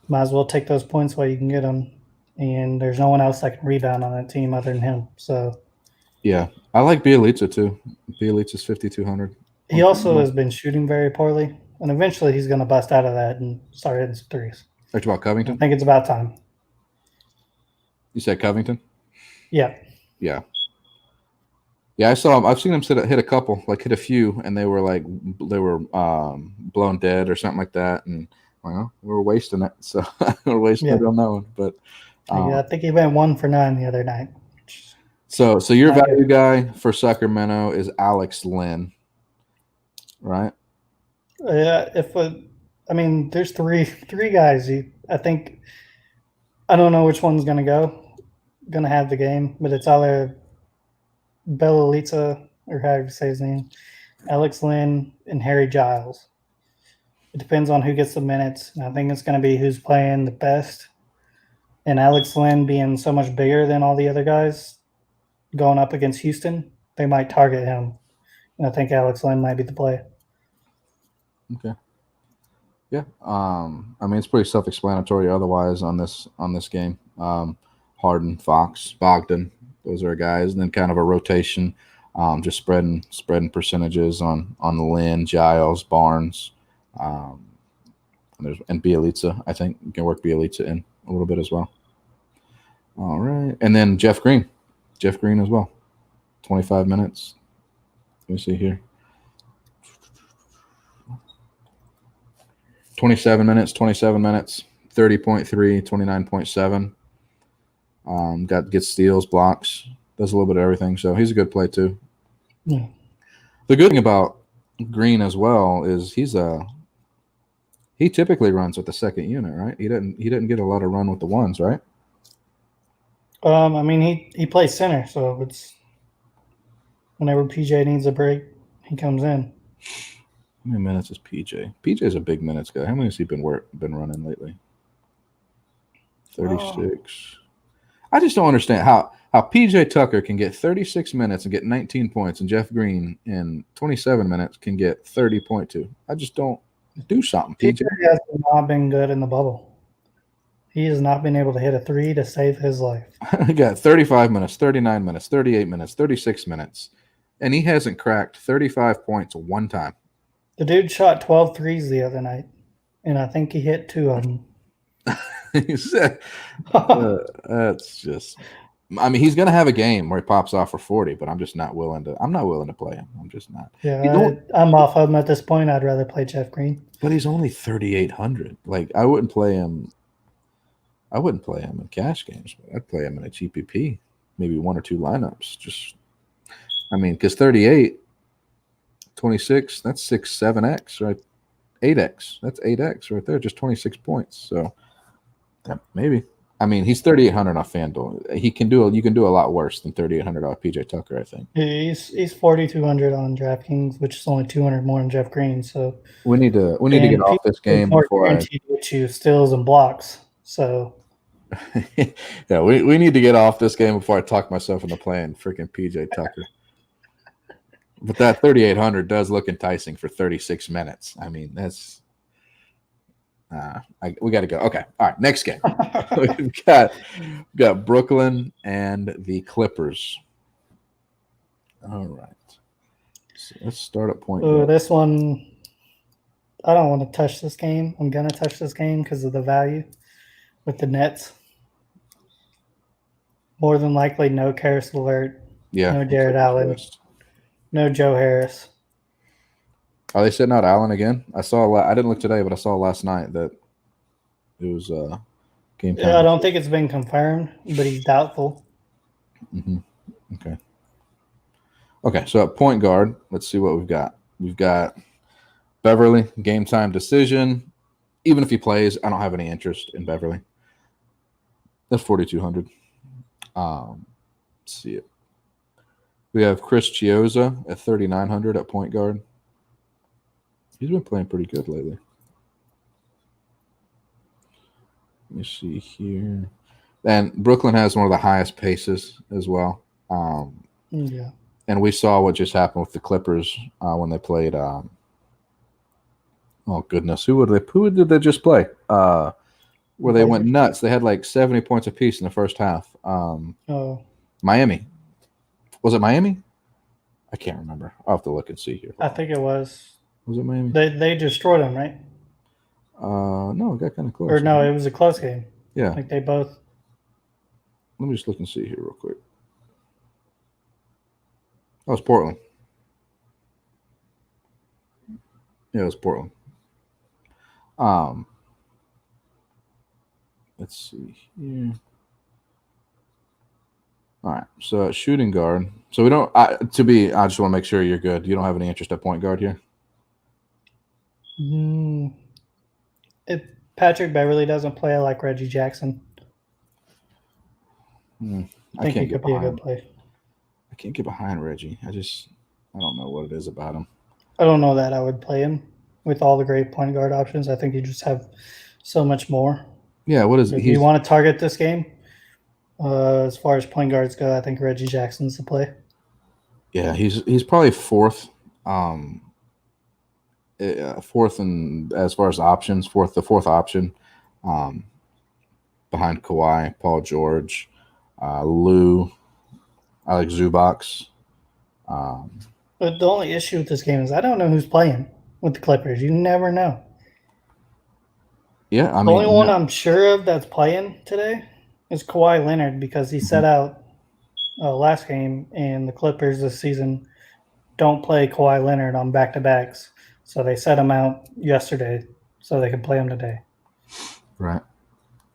Might as well take those points while you can get them. And there's no one else that can rebound on that team other than him. So, yeah, I like Bielitsa too. Bielitsa's 5,200. He also has been shooting very poorly. and eventually he's going to bust out of that and start hitting some threes. Talked about I Covington. think it's about time. You said Covington. Yeah. Yeah. Yeah, I've seen him hit a couple, like hit a few, and they were blown dead or something like that, and well, we're wasting it. So we're wasting it on that one. But I think he went 1 for 9 the other night. So your value guy for Sacramento is Alex Len, right? Yeah, there's three guys. I think I don't know which one's gonna have the game, but it's either Bellaliza or however you say his name, Alex Len, and Harry Giles. It depends on who gets the minutes, and I think it's going to be who's playing the best. And Alex Len being so much bigger than all the other guys going up against Houston, they might target him. And I think Alex Len might be the play. Okay. Yeah. It's pretty self-explanatory otherwise on this game. Harden, Fox, Bogdan, those are guys, and then kind of a rotation, just spreading percentages on the Lynn, Giles, Barnes, and Bjelica. I think you can work Bjelica in a little bit as well. All right, and then Jeff Green as well, 25 minutes. Let me see here. 27 minutes, 30.3, 29.7. Gets steals, blocks, does a little bit of everything. So he's a good play too. Yeah. The good thing about Green as well is he typically runs with the second unit, right? He didn't get a lot of run with the ones, right? He plays center, so it's whenever PJ needs a break, he comes in. How many minutes is PJ? PJ's a big minutes guy. How many has he been running lately? 36. I just don't understand how PJ Tucker can get 36 minutes and get 19 points, and Jeff Green in 27 minutes can get 30.2. I just don't do something. PJ has not been good in the bubble. He has not been able to hit a three to save his life. He got 35 minutes, 39 minutes, 38 minutes, 36 minutes, and he hasn't cracked 35 points one time. The dude shot 12 threes the other night, and I think he hit 2 of them. That's just – he's going to have a game where he pops off for 40, but I'm not willing to play him. I'm just not. Yeah, I'm off of him at this point. I'd rather play Jeff Green. But he's only 3,800. Like, I wouldn't play him in cash games, but I'd play him in a GPP, maybe 1 or 2 lineups. Because 38 – 26, that's 7x, right? 8x, that's 8x right there, just 26 points. So maybe. He's 3,800 on FanDuel. You can do a lot worse than 3,800 off PJ Tucker, I think. He's 4,200 on DraftKings, which is only 200 more than Jeff Green. So we need to get off this game before I you steals and blocks. So yeah, we need to get off this game before I talk myself into playing freaking PJ Tucker. But that 3,800 does look enticing for 36 minutes. That's we got to go. Okay, all right. Next game, we've got Brooklyn and the Clippers. All right, so let's start at point. This one, I don't want to touch this game. I'm gonna touch this game because of the value with the Nets. More than likely, no Karis LeVert. Yeah, no Jared Allen. No Joe Harris. Are they sitting out Allen again? I didn't look today, but I saw last night that it was game time. Yeah, I don't think it's been confirmed, but he's doubtful. Mm-hmm. Okay, so at point guard, let's see what we've got. We've got Beverly, game time decision. Even if he plays, I don't have any interest in Beverly. That's 4,200. Let's see it. We have Chris Chiozza at 3,900 at point guard. He's been playing pretty good lately. Let me see here. And Brooklyn has one of the highest paces as well. Yeah. And we saw what just happened with the Clippers when they played. Oh goodness, who did they just play? Where they went nuts. They had like 70 points apiece in the first half. Miami. Was it Miami? I can't remember. I'll have to look and see here. I think it was. Was it Miami? They destroyed them, right? No, it got kind of close. Or no, it was a close game. Yeah. Like they both. Let me just look and see here real quick. Oh, it's Portland. Yeah, it was Portland. Let's see here. All right, so at shooting guard. So we don't. I just want to make sure you're good. You don't have any interest at point guard here. If Patrick Beverly doesn't play, I like Reggie Jackson. I think he could be a good play. I can't get behind Reggie. I don't know what it is about him. I don't know that I would play him with all the great point guard options. I think you just have so much more. Yeah, what is if you want to target this game? As far as point guards go, I think Reggie Jackson's the play. Yeah, he's probably fourth. Fourth and as far as options, the fourth option, behind Kawhi, Paul George, Lou, Alex Zubac. But the only issue with this game is I don't know who's playing with the Clippers. You never know. Yeah, the only one I'm sure of that's playing today is Kawhi Leonard because he set out last game, and the Clippers this season don't play Kawhi Leonard on back-to-backs. So they set him out yesterday so they can play him today. Right.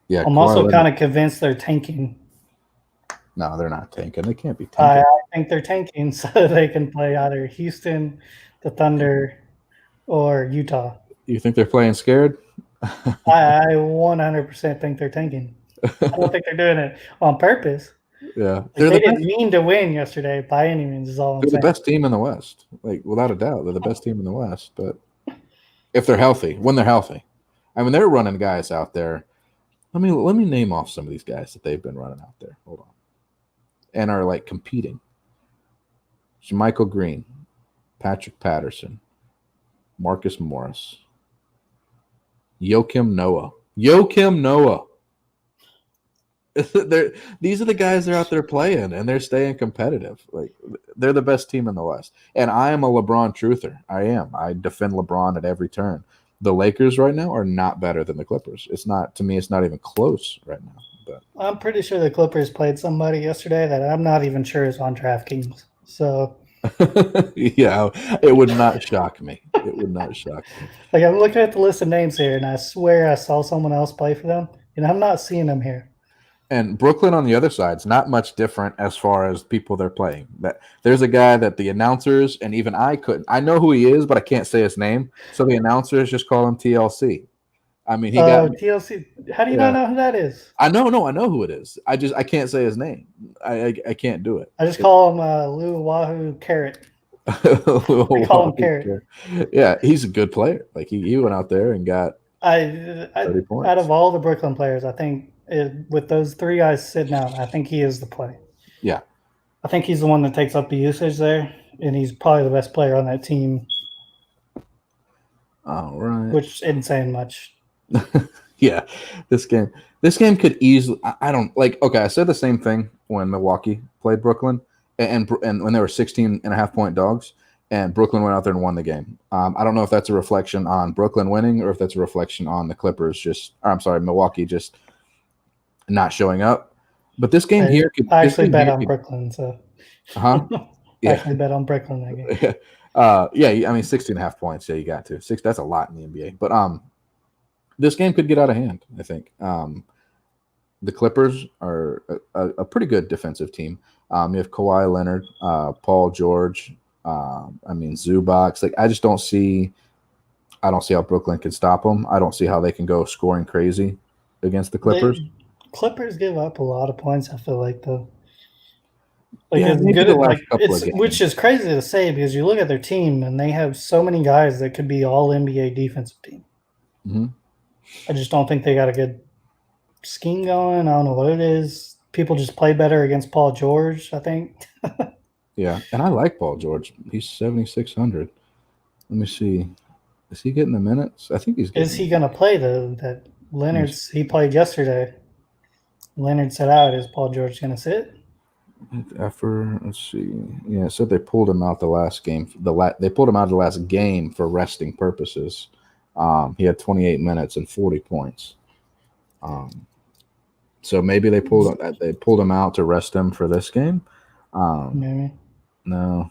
Yeah. I'm also kind of convinced they're tanking. No, they're not tanking. They can't be tanking. I think they're tanking so they can play either Houston, the Thunder, or Utah. You think they're playing scared? I 100% think they're tanking. I don't think they're doing it on purpose. Yeah, they didn't mean to win yesterday by any means. Is all I'm saying. They're the best team in the West, like without a doubt. They're the best team in the West. But if they're healthy, when they're healthy, I mean, they're running guys out there. Let me name off some of these guys that they've been running out there. Hold on, and are like competing. Michael Green, Patrick Patterson, Marcus Morris, Joakim Noah. These are the guys that are out there playing, and they're staying competitive. Like they're the best team in the West. And I am a LeBron truther. I am. I defend LeBron at every turn. The Lakers right now are not better than the Clippers. It's not, to me, it's not even close right now. But I'm pretty sure the Clippers played somebody yesterday that I'm not even sure is on DraftKings. So yeah, it would not shock me. It would not shock me. Like I'm looking at the list of names here, and I swear I saw someone else play for them, and I'm not seeing them here. And Brooklyn on the other side is not much different as far as people they're playing. That there's a guy that the announcers and even I couldn't. I know who he is, but I can't say his name. So the announcers just call him TLC. I mean, he got TLC. How do you not know who that is? I know who it is. I can't say his name. I can't do it. I just call him Lou Wahoo Carrot. We call him Carrot. Yeah, he's a good player. Like he went out there and got 30 points. Out of all the Brooklyn players, I think with those three guys sitting out, I think he is the play. Yeah. I think he's the one that takes up the usage there, and he's probably the best player on that team. All right. Which isn't saying much. Yeah. This game could easily I don't like okay, I said the same thing when Milwaukee played Brooklyn and when they were 16.5 point dogs and Brooklyn went out there and won the game. I don't know if that's a reflection on Brooklyn winning or if that's a reflection on the Clippers Milwaukee just not showing up. But this game here could I actually bet on Brooklyn, so yeah. I actually bet on Brooklyn that game. Yeah, I mean 16.5 points. Yeah, you got to. That's a lot in the NBA. But this game could get out of hand, I think. The Clippers are a pretty good defensive team. You have Kawhi Leonard, Paul George, Zubac. Like I don't see how Brooklyn can stop them. I don't see how they can go scoring crazy against the Clippers. Clippers give up a lot of points, I feel like, though. Which is crazy to say because you look at their team and they have so many guys that could be all NBA defensive team. Mm-hmm. I just don't think they got a good scheme going. I don't know what it is. People just play better against Paul George, I think. Yeah, and I like Paul George. He's 7,600. Let me see. Is he getting the minutes? I think he's getting. Is he going to play, though? That Leonard's he played yesterday. Leonard set out. Is Paul George going to sit? Effort. Let's see. Yeah, it said they pulled him out the last game. They pulled him out of the last game for resting purposes. He had 28 minutes and 40 points. So maybe they pulled him out to rest him for this game. Maybe. No.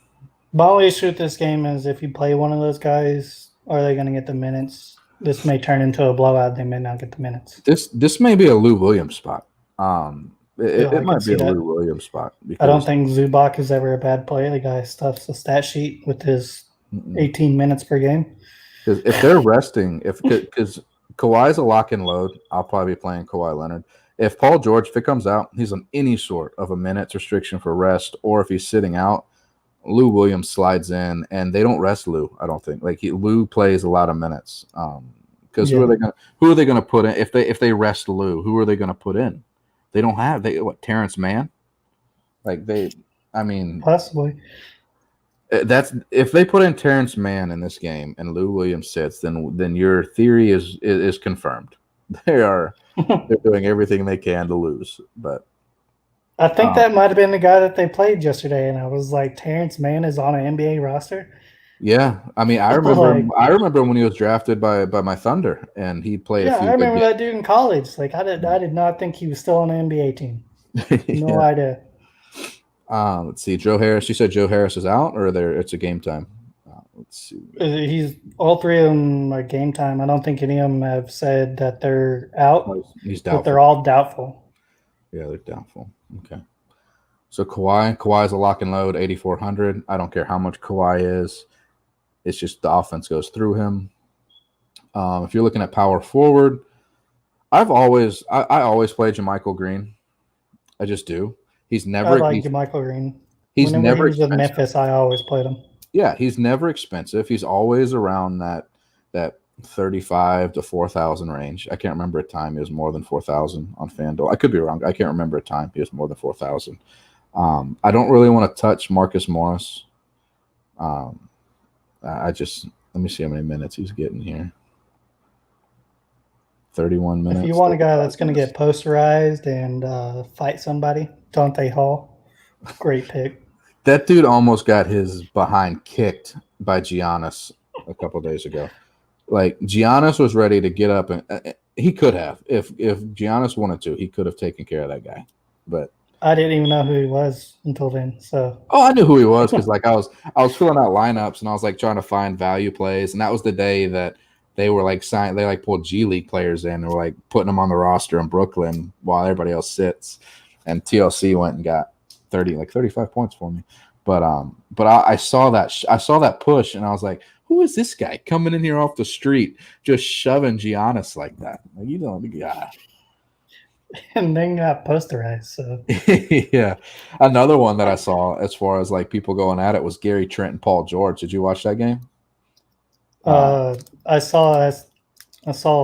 My only issue with this game is if you play one of those guys, are they going to get the minutes? This may turn into a blowout. They may not get the minutes. This may be a Lou Williams spot. It might be a that. Lou Williams spot. I don't think Zubac is ever a bad player. The guy stuffs the stat sheet with his 18 minutes per game. Because if they're resting, because Kawhi's a lock and load, I'll probably be playing Kawhi Leonard. If Paul George, if it comes out, he's on any sort of a minutes restriction for rest, or if he's sitting out, Lou Williams slides in, and they don't rest Lou. I don't think Lou plays a lot of minutes. Because who are they gonna put in if they rest Lou? Who are they gonna put in? They don't have Terrence Mann, Possibly. That's if they put in Terrence Mann in this game and Lou Williams sits, then your theory is confirmed. They're doing everything they can to lose. But I think that might have been the guy that they played yesterday, and I was like, Terrence Mann is on an NBA roster. Yeah, I mean, I remember when he was drafted by my Thunder, and he played. Yeah, I remember that dude in college. Like I did not think he was still on an NBA team. No idea. Let's see, Joe Harris. You said Joe Harris is out, or it's a game time. Let's see. He's all three of them are game time. I don't think any of them have said that they're out. He's doubtful. But they're all doubtful. Yeah, they're doubtful. Okay. So Kawhi's a lock and load, 8,400. I don't care how much Kawhi is. It's just the offense goes through him. If you're looking at power forward, I always play JaMychal Green. I just do. He's never. I like JaMychal Green. He's never. He was with Memphis, I always played him. Yeah, he's never expensive. He's always around that 35 to 4,000 range. I can't remember a time he was more than 4,000 on FanDuel. I could be wrong. I can't remember a time he was more than 4,000. I don't really want to touch Marcus Morris. Let me see how many minutes he's getting here. 31 minutes. If you want a guy that's going to get posterized and fight somebody, Dante Hall, great pick. That dude almost got his behind kicked by Giannis a couple of days ago. Like Giannis was ready to get up, and he could have, if Giannis wanted to, he could have taken care of that guy. But I didn't even know who he was until then. So I knew who he was because like I was filling out lineups and I was like trying to find value plays, and that was the day that they were like they like pulled G League players in and were like putting them on the roster in Brooklyn while everybody else sits. And TLC went and got 35 points for me. But I saw that push and I was like, who is this guy coming in here off the street just shoving Giannis like that? Like, you know the guy. And then got posterized. So yeah. Another one that I saw as far as like people going at it was Gary Trent and Paul George. Did you watch that game? I saw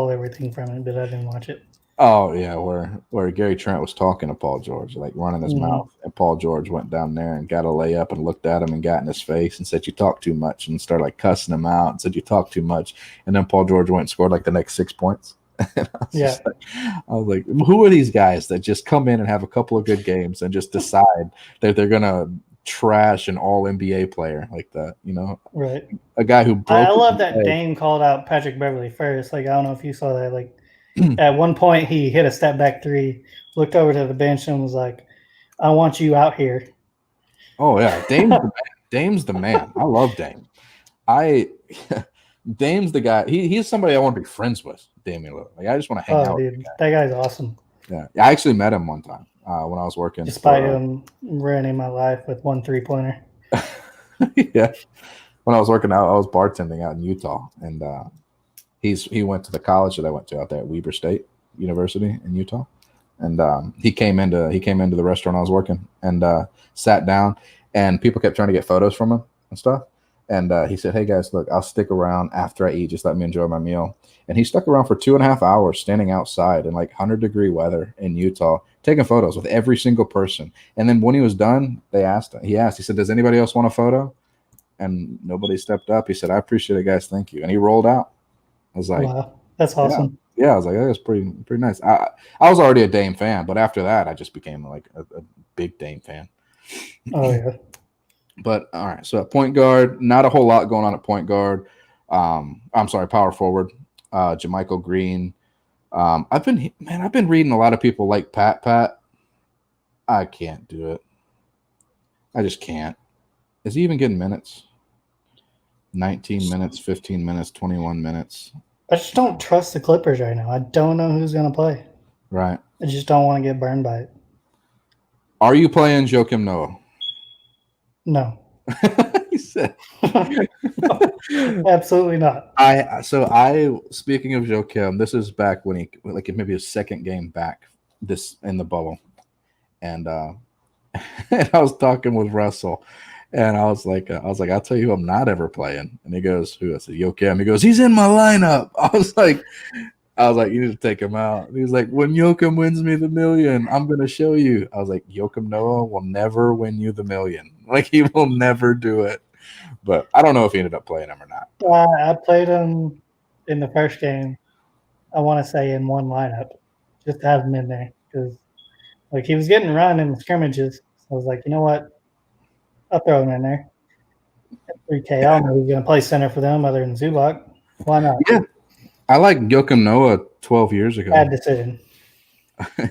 everything from it, but I didn't watch it. Oh yeah, where Gary Trent was talking to Paul George, like running his mouth, and Paul George went down there and got a layup and looked at him and got in his face and said, "You talk too much," and started like cussing him out and said, "You talk too much." And then Paul George went and scored like the next 6 points. I was like, who are these guys that just come in and have a couple of good games and just decide that they're gonna trash an all NBA player like that? You know, right? A guy who I love that Dame called out Patrick Beverley first. Like I don't know if you saw that. Like at one point he hit a step back three, looked over to the bench and was like, "I want you out here." Oh yeah, Dame's the man. I love Dame. Dame's the guy. He's somebody I want to be friends with. Damian Lillard. Like I just want to hang out. Dude, that guy's awesome. Yeah, I actually met him one time when I was working. Despite him ruining my life with 1 3-pointer. Yeah, when I was working out, I was bartending out in Utah, and he went to the college that I went to out there at Weber State University in Utah, and he came into the restaurant I was working and sat down, and people kept trying to get photos from him and stuff. And he said, "Hey guys, look, I'll stick around after I eat. Just let me enjoy my meal." And he stuck around for 2.5 hours, standing outside in like 100-degree weather in Utah, taking photos with every single person. And then when he was done, he said, "Does anybody else want a photo?" And nobody stepped up. He said, "I appreciate it, guys. Thank you." And he rolled out. I was like, "Wow, that's awesome." Yeah, I was like, "That's pretty nice." I was already a Dame fan, but after that, I just became like a big Dame fan. Oh yeah. But all right, so at point guard, not a whole lot going on at point guard. I'm sorry, power forward, Jermichael Green. I've been reading a lot of people like Pat. I can't do it. I just can't. Is he even getting minutes? 19 minutes, 15 minutes, 21 minutes. I just don't trust the Clippers right now. I don't know who's going to play. Right. I just don't want to get burned by it. Are you playing Joakim Noah? No. He said. Absolutely not. Speaking of Joakim, this is back when he maybe his second game back this in the bubble, and and I was talking with Russell, and I was like, I'll tell you, I'm not ever playing. And he goes, who? I said, Joakim. He goes, he's in my lineup. I was like, you need to take him out. And he's like, when Joakim wins me the million, I'm gonna show you. I was like, Joakim Noah will never win you the million. Like, he will never do it. But I don't know if he ended up playing him or not. I played him in the first game. I want to say in one lineup, just to have him in there because he was getting run in the scrimmages. So I was like, you know what? I'll throw him in there. At 3K, I don't know who's going to play center for them other than Zubac. Why not? Yeah, I like Joakim Noah 12 years ago. Bad decision.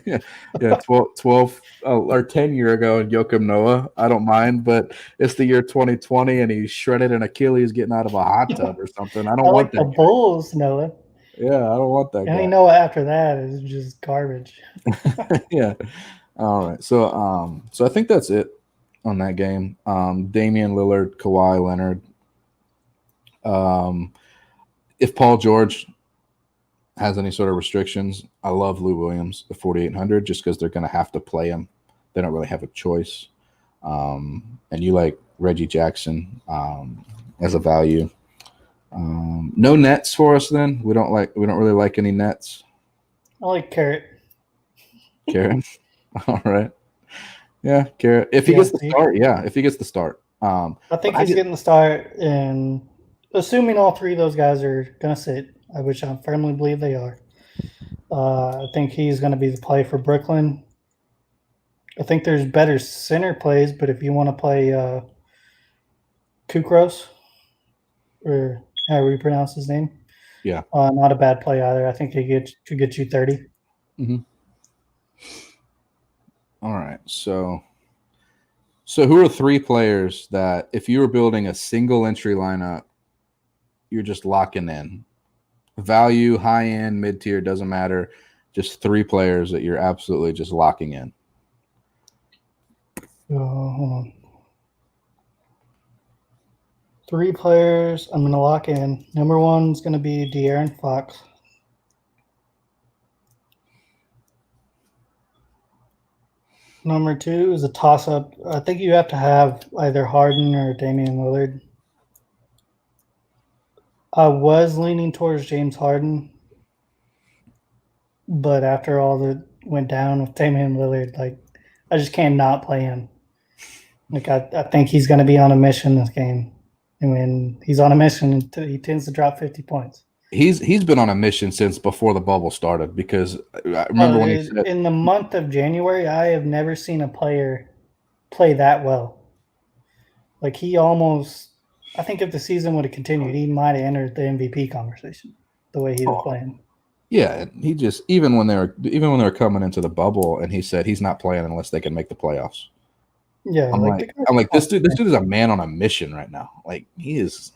yeah, 12 or 10 year ago in Joakim Noah. I don't mind, but it's the year 2020 and he's shredded an Achilles getting out of a hot tub or something. I don't want that. The Bulls, Noah. Yeah, I don't want that. Any Noah after that is just garbage. Yeah. All right. So I think that's it on that game. Damian Lillard, Kawhi Leonard. If Paul George has any sort of restrictions, I love Lou Williams, the 4,800, just because they're going to have to play him. They don't really have a choice. And you like Reggie Jackson as a value. No Nets for us then. We don't really like any Nets. I like Carrot. All right. Yeah, Carrot. If he gets the start, if he gets the start. I think he's getting the start, and assuming all three of those guys are going to sit, which I firmly believe they are. I think he's going to be the play for Brooklyn. I think there's better center plays, but if you want to play Kukros, or however you pronounce his name, not a bad play either. I think he could get you 30. Mm-hmm. All right, so who are three players that if you were building a single entry lineup, you're just locking in? Value, high end, mid tier, doesn't matter. Just three players that you're absolutely just locking in. Hold on. Three players I'm going to lock in. Number one is going to be De'Aaron Fox. Number two is a toss-up. I think you have to have either Harden or Damian Lillard. I was leaning towards James Harden, but after all that went down with Damian Lillard, I just can't not play him. I think he's going to be on a mission this game. And when he's on a mission, he tends to drop 50 points. He's been on a mission since before the bubble started, because I remember when he said in the month of January, I have never seen a player play that well. He almost, I think if the season would have continued, he might have entered the MVP conversation the way he was playing. Yeah, he just even when they were coming into the bubble, and he said he's not playing unless they can make the playoffs. Yeah, I'm like this dude is a man on a mission right now. He is.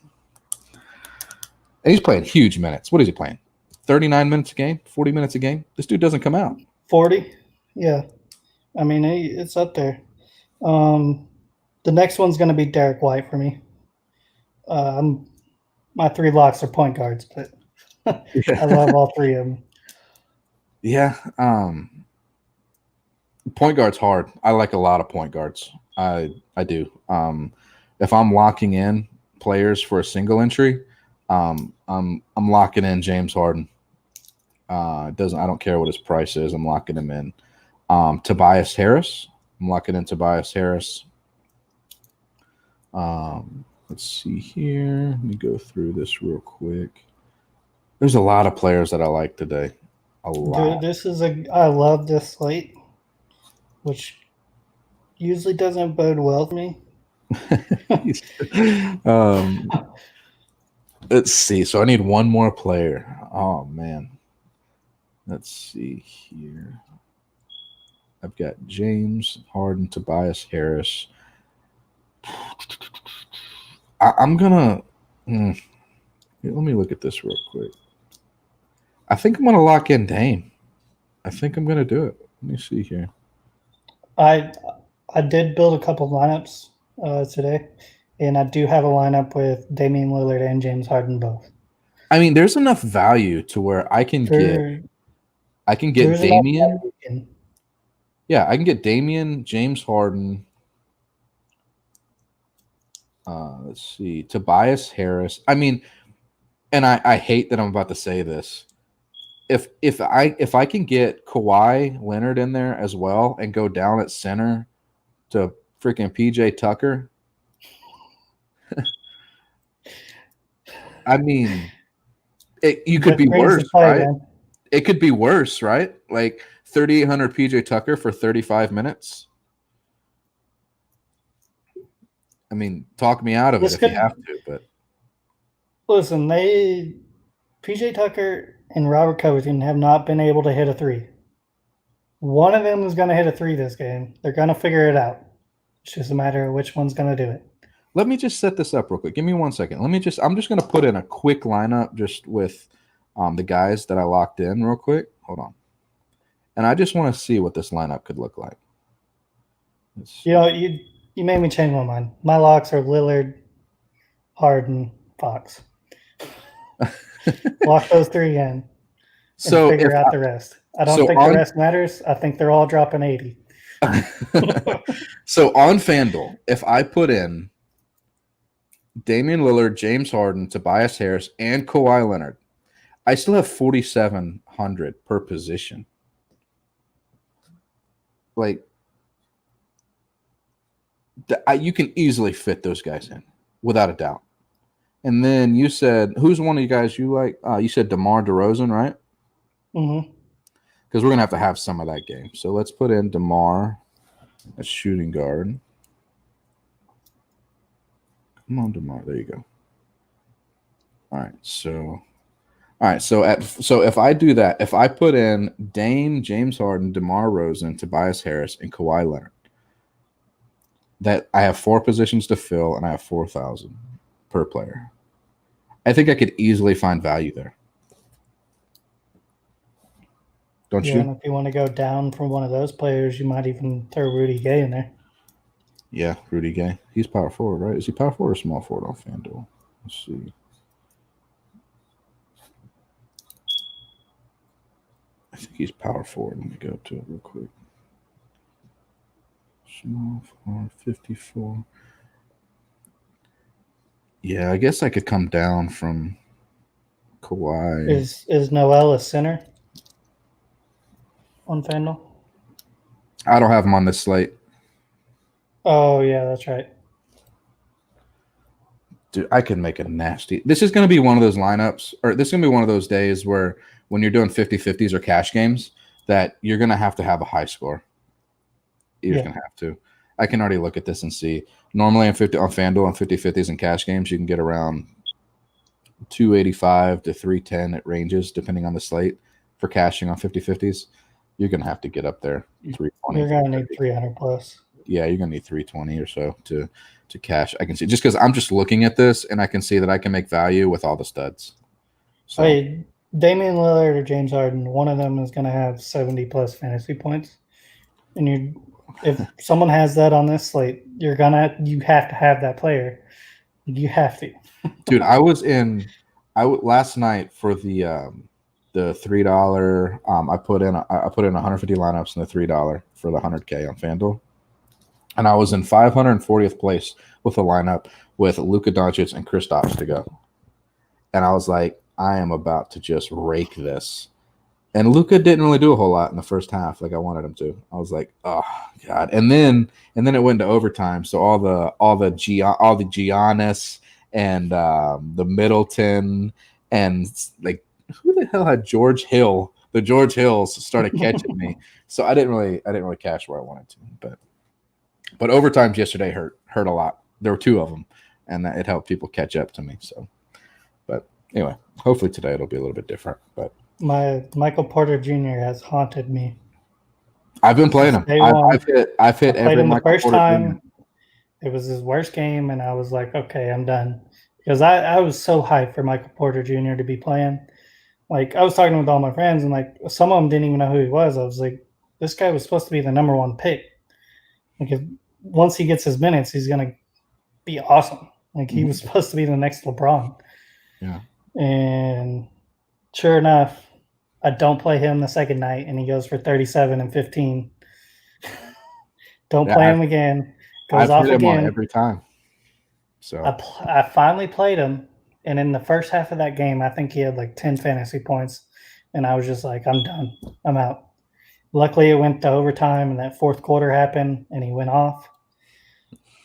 And he's playing huge minutes. What is he playing? 39 minutes a game? 40 minutes a game? This dude doesn't come out. 40? Yeah. I mean, it's up there. The next one's going to be Derek White for me. My three locks are point guards, but I love all three of them. Yeah. Point guard's hard. I like a lot of point guards. I do. If I'm locking in players for a single entry, I'm locking in James Harden. I don't care what his price is. I'm locking him in. Tobias Harris. I'm locking in Tobias Harris. Let's see here. Let me go through this real quick. There's a lot of players that I like today. A lot. I love this slate, which usually doesn't bode well for me. Let's see. So I need one more player. Oh man. Let's see here. I've got James Harden, Tobias Harris. I'm gonna. Let me look at this real quick. I think I'm gonna lock in Dame. I think I'm gonna do it. Let me see here. I did build a couple lineups today, and I do have a lineup with Damian Lillard and James Harden both. I mean, there's enough value to where I can get Damian. Yeah, I can get Damian, James Harden. Let's see, Tobias Harris. I mean, and I hate that I'm about to say this. If I can get Kawhi Leonard in there as well and go down at center to freaking PJ Tucker, I mean, you could be worse, right? Man. It could be worse, right? Like 3,800 PJ Tucker for 35 minutes. I mean, talk me out of it if you have to, but listen, PJ Tucker and Robert Covington have not been able to hit a three. One of them is going to hit a three this game. They're going to figure it out. It's just a matter of which one's going to do it. Let me just set this up real quick. Give me 1 second. I'm just going to put in a quick lineup just with the guys that I locked in real quick. Hold on. And I just want to see what this lineup could look like. You made me change my mind. My locks are Lillard, Harden, Fox. Lock those three in. And figure out the rest. I don't think the rest matters. I think they're all dropping 80. So on FanDuel, if I put in Damian Lillard, James Harden, Tobias Harris, and Kawhi Leonard, I still have 4,700 per position. Like, you can easily fit those guys in without a doubt. And then you said, who's one of you guys you like? You said DeMar DeRozan, right? Mm-hmm. Because we're going to have some of that game. So let's put in DeMar as shooting guard. Come on, DeMar. There you go. All right. So if I do that, if I put in Dame, James Harden, DeMar DeRozan, Tobias Harris, and Kawhi Leonard, that I have 4 positions to fill and I have 4,000 per player. I think I could easily find value there. Don't you? And if you want to go down from one of those players, you might even throw Rudy Gay in there. Yeah, Rudy Gay. He's power forward, right? Is he power forward or small forward on FanDuel? Let's see. I think he's power forward. Let me go to it real quick. Small forward, 54. Yeah, I guess I could come down from Kawhi. Is Noel a center on FanDuel? I don't have him on this slate. Oh, yeah, that's right. Dude, I could make a nasty. This is going to be one of those lineups, or this is going to be one of those days where when you're doing 50-50s or cash games, that you're going to have a high score. You're just going to have to. I can already look at this and see. Normally on FanDuel on 50-50s and cash games, you can get around 285 to 310 at ranges, depending on the slate for cashing on 50-50s. You're going to have to get up there. 320. You're going to need 300 plus. Yeah, you're going to need 320 or so to cash. I can see just because I'm just looking at this and I can see that I can make value with all the studs. So, hey, Damian Lillard or James Harden, one of them is going to have 70 plus fantasy points. And if someone has that on this slate, you have to have that player. You have to. Dude, last night for the $3. I put in 150 lineups in the $3 for the 100K on FanDuel, and I was in 540th place with a lineup with Luka Doncic and Kristaps to go, and I was like, I am about to just rake this. And Luka didn't really do a whole lot in the first half like I wanted him to. I was like, oh god. And then it went to overtime. So all the Giannis and the Middleton and like who the hell had George Hill? The George Hills started catching me. So I didn't really cash where I wanted to. But But overtimes yesterday hurt a lot. There were 2 of them, and it helped people catch up to me. So, but anyway, hopefully today it'll be a little bit different. But My Michael Porter Jr. has haunted me. I've been playing him. I've hit I played every him the Michael first Porter time. Jr. It was his worst game, and I was like, okay, I'm done. Because I was so hyped for Michael Porter Jr. to be playing. Like, I was talking with all my friends, and like some of them didn't even know who he was. I was like, this guy was supposed to be the number 1 pick. Like, once he gets his minutes, he's gonna be awesome. Like, he was supposed to be the next LeBron. Yeah. And sure enough, I don't play him the second night, and he goes for 37 and 15. Don't play him again. Goes off hit him again on every time. So I finally played him, and in the first half of that game, I think he had like 10 fantasy points, and I was just like, I'm done. I'm out. Luckily, it went to overtime, and that fourth quarter happened, and he went off.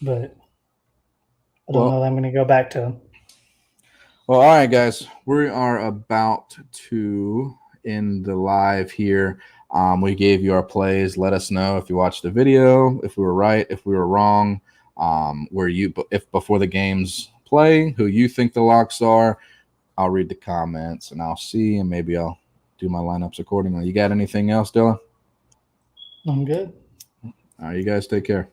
But I don't know that I'm going to go back to him. Well, all right, guys. We are about to end the live here. We gave you our plays. Let us know if you watched the video, if we were right, if we were wrong, if before the games play, who you think the locks are. I'll read the comments and I'll see, and maybe I'll do my lineups accordingly. You got anything else, Dylan? I'm good. All right, you guys take care.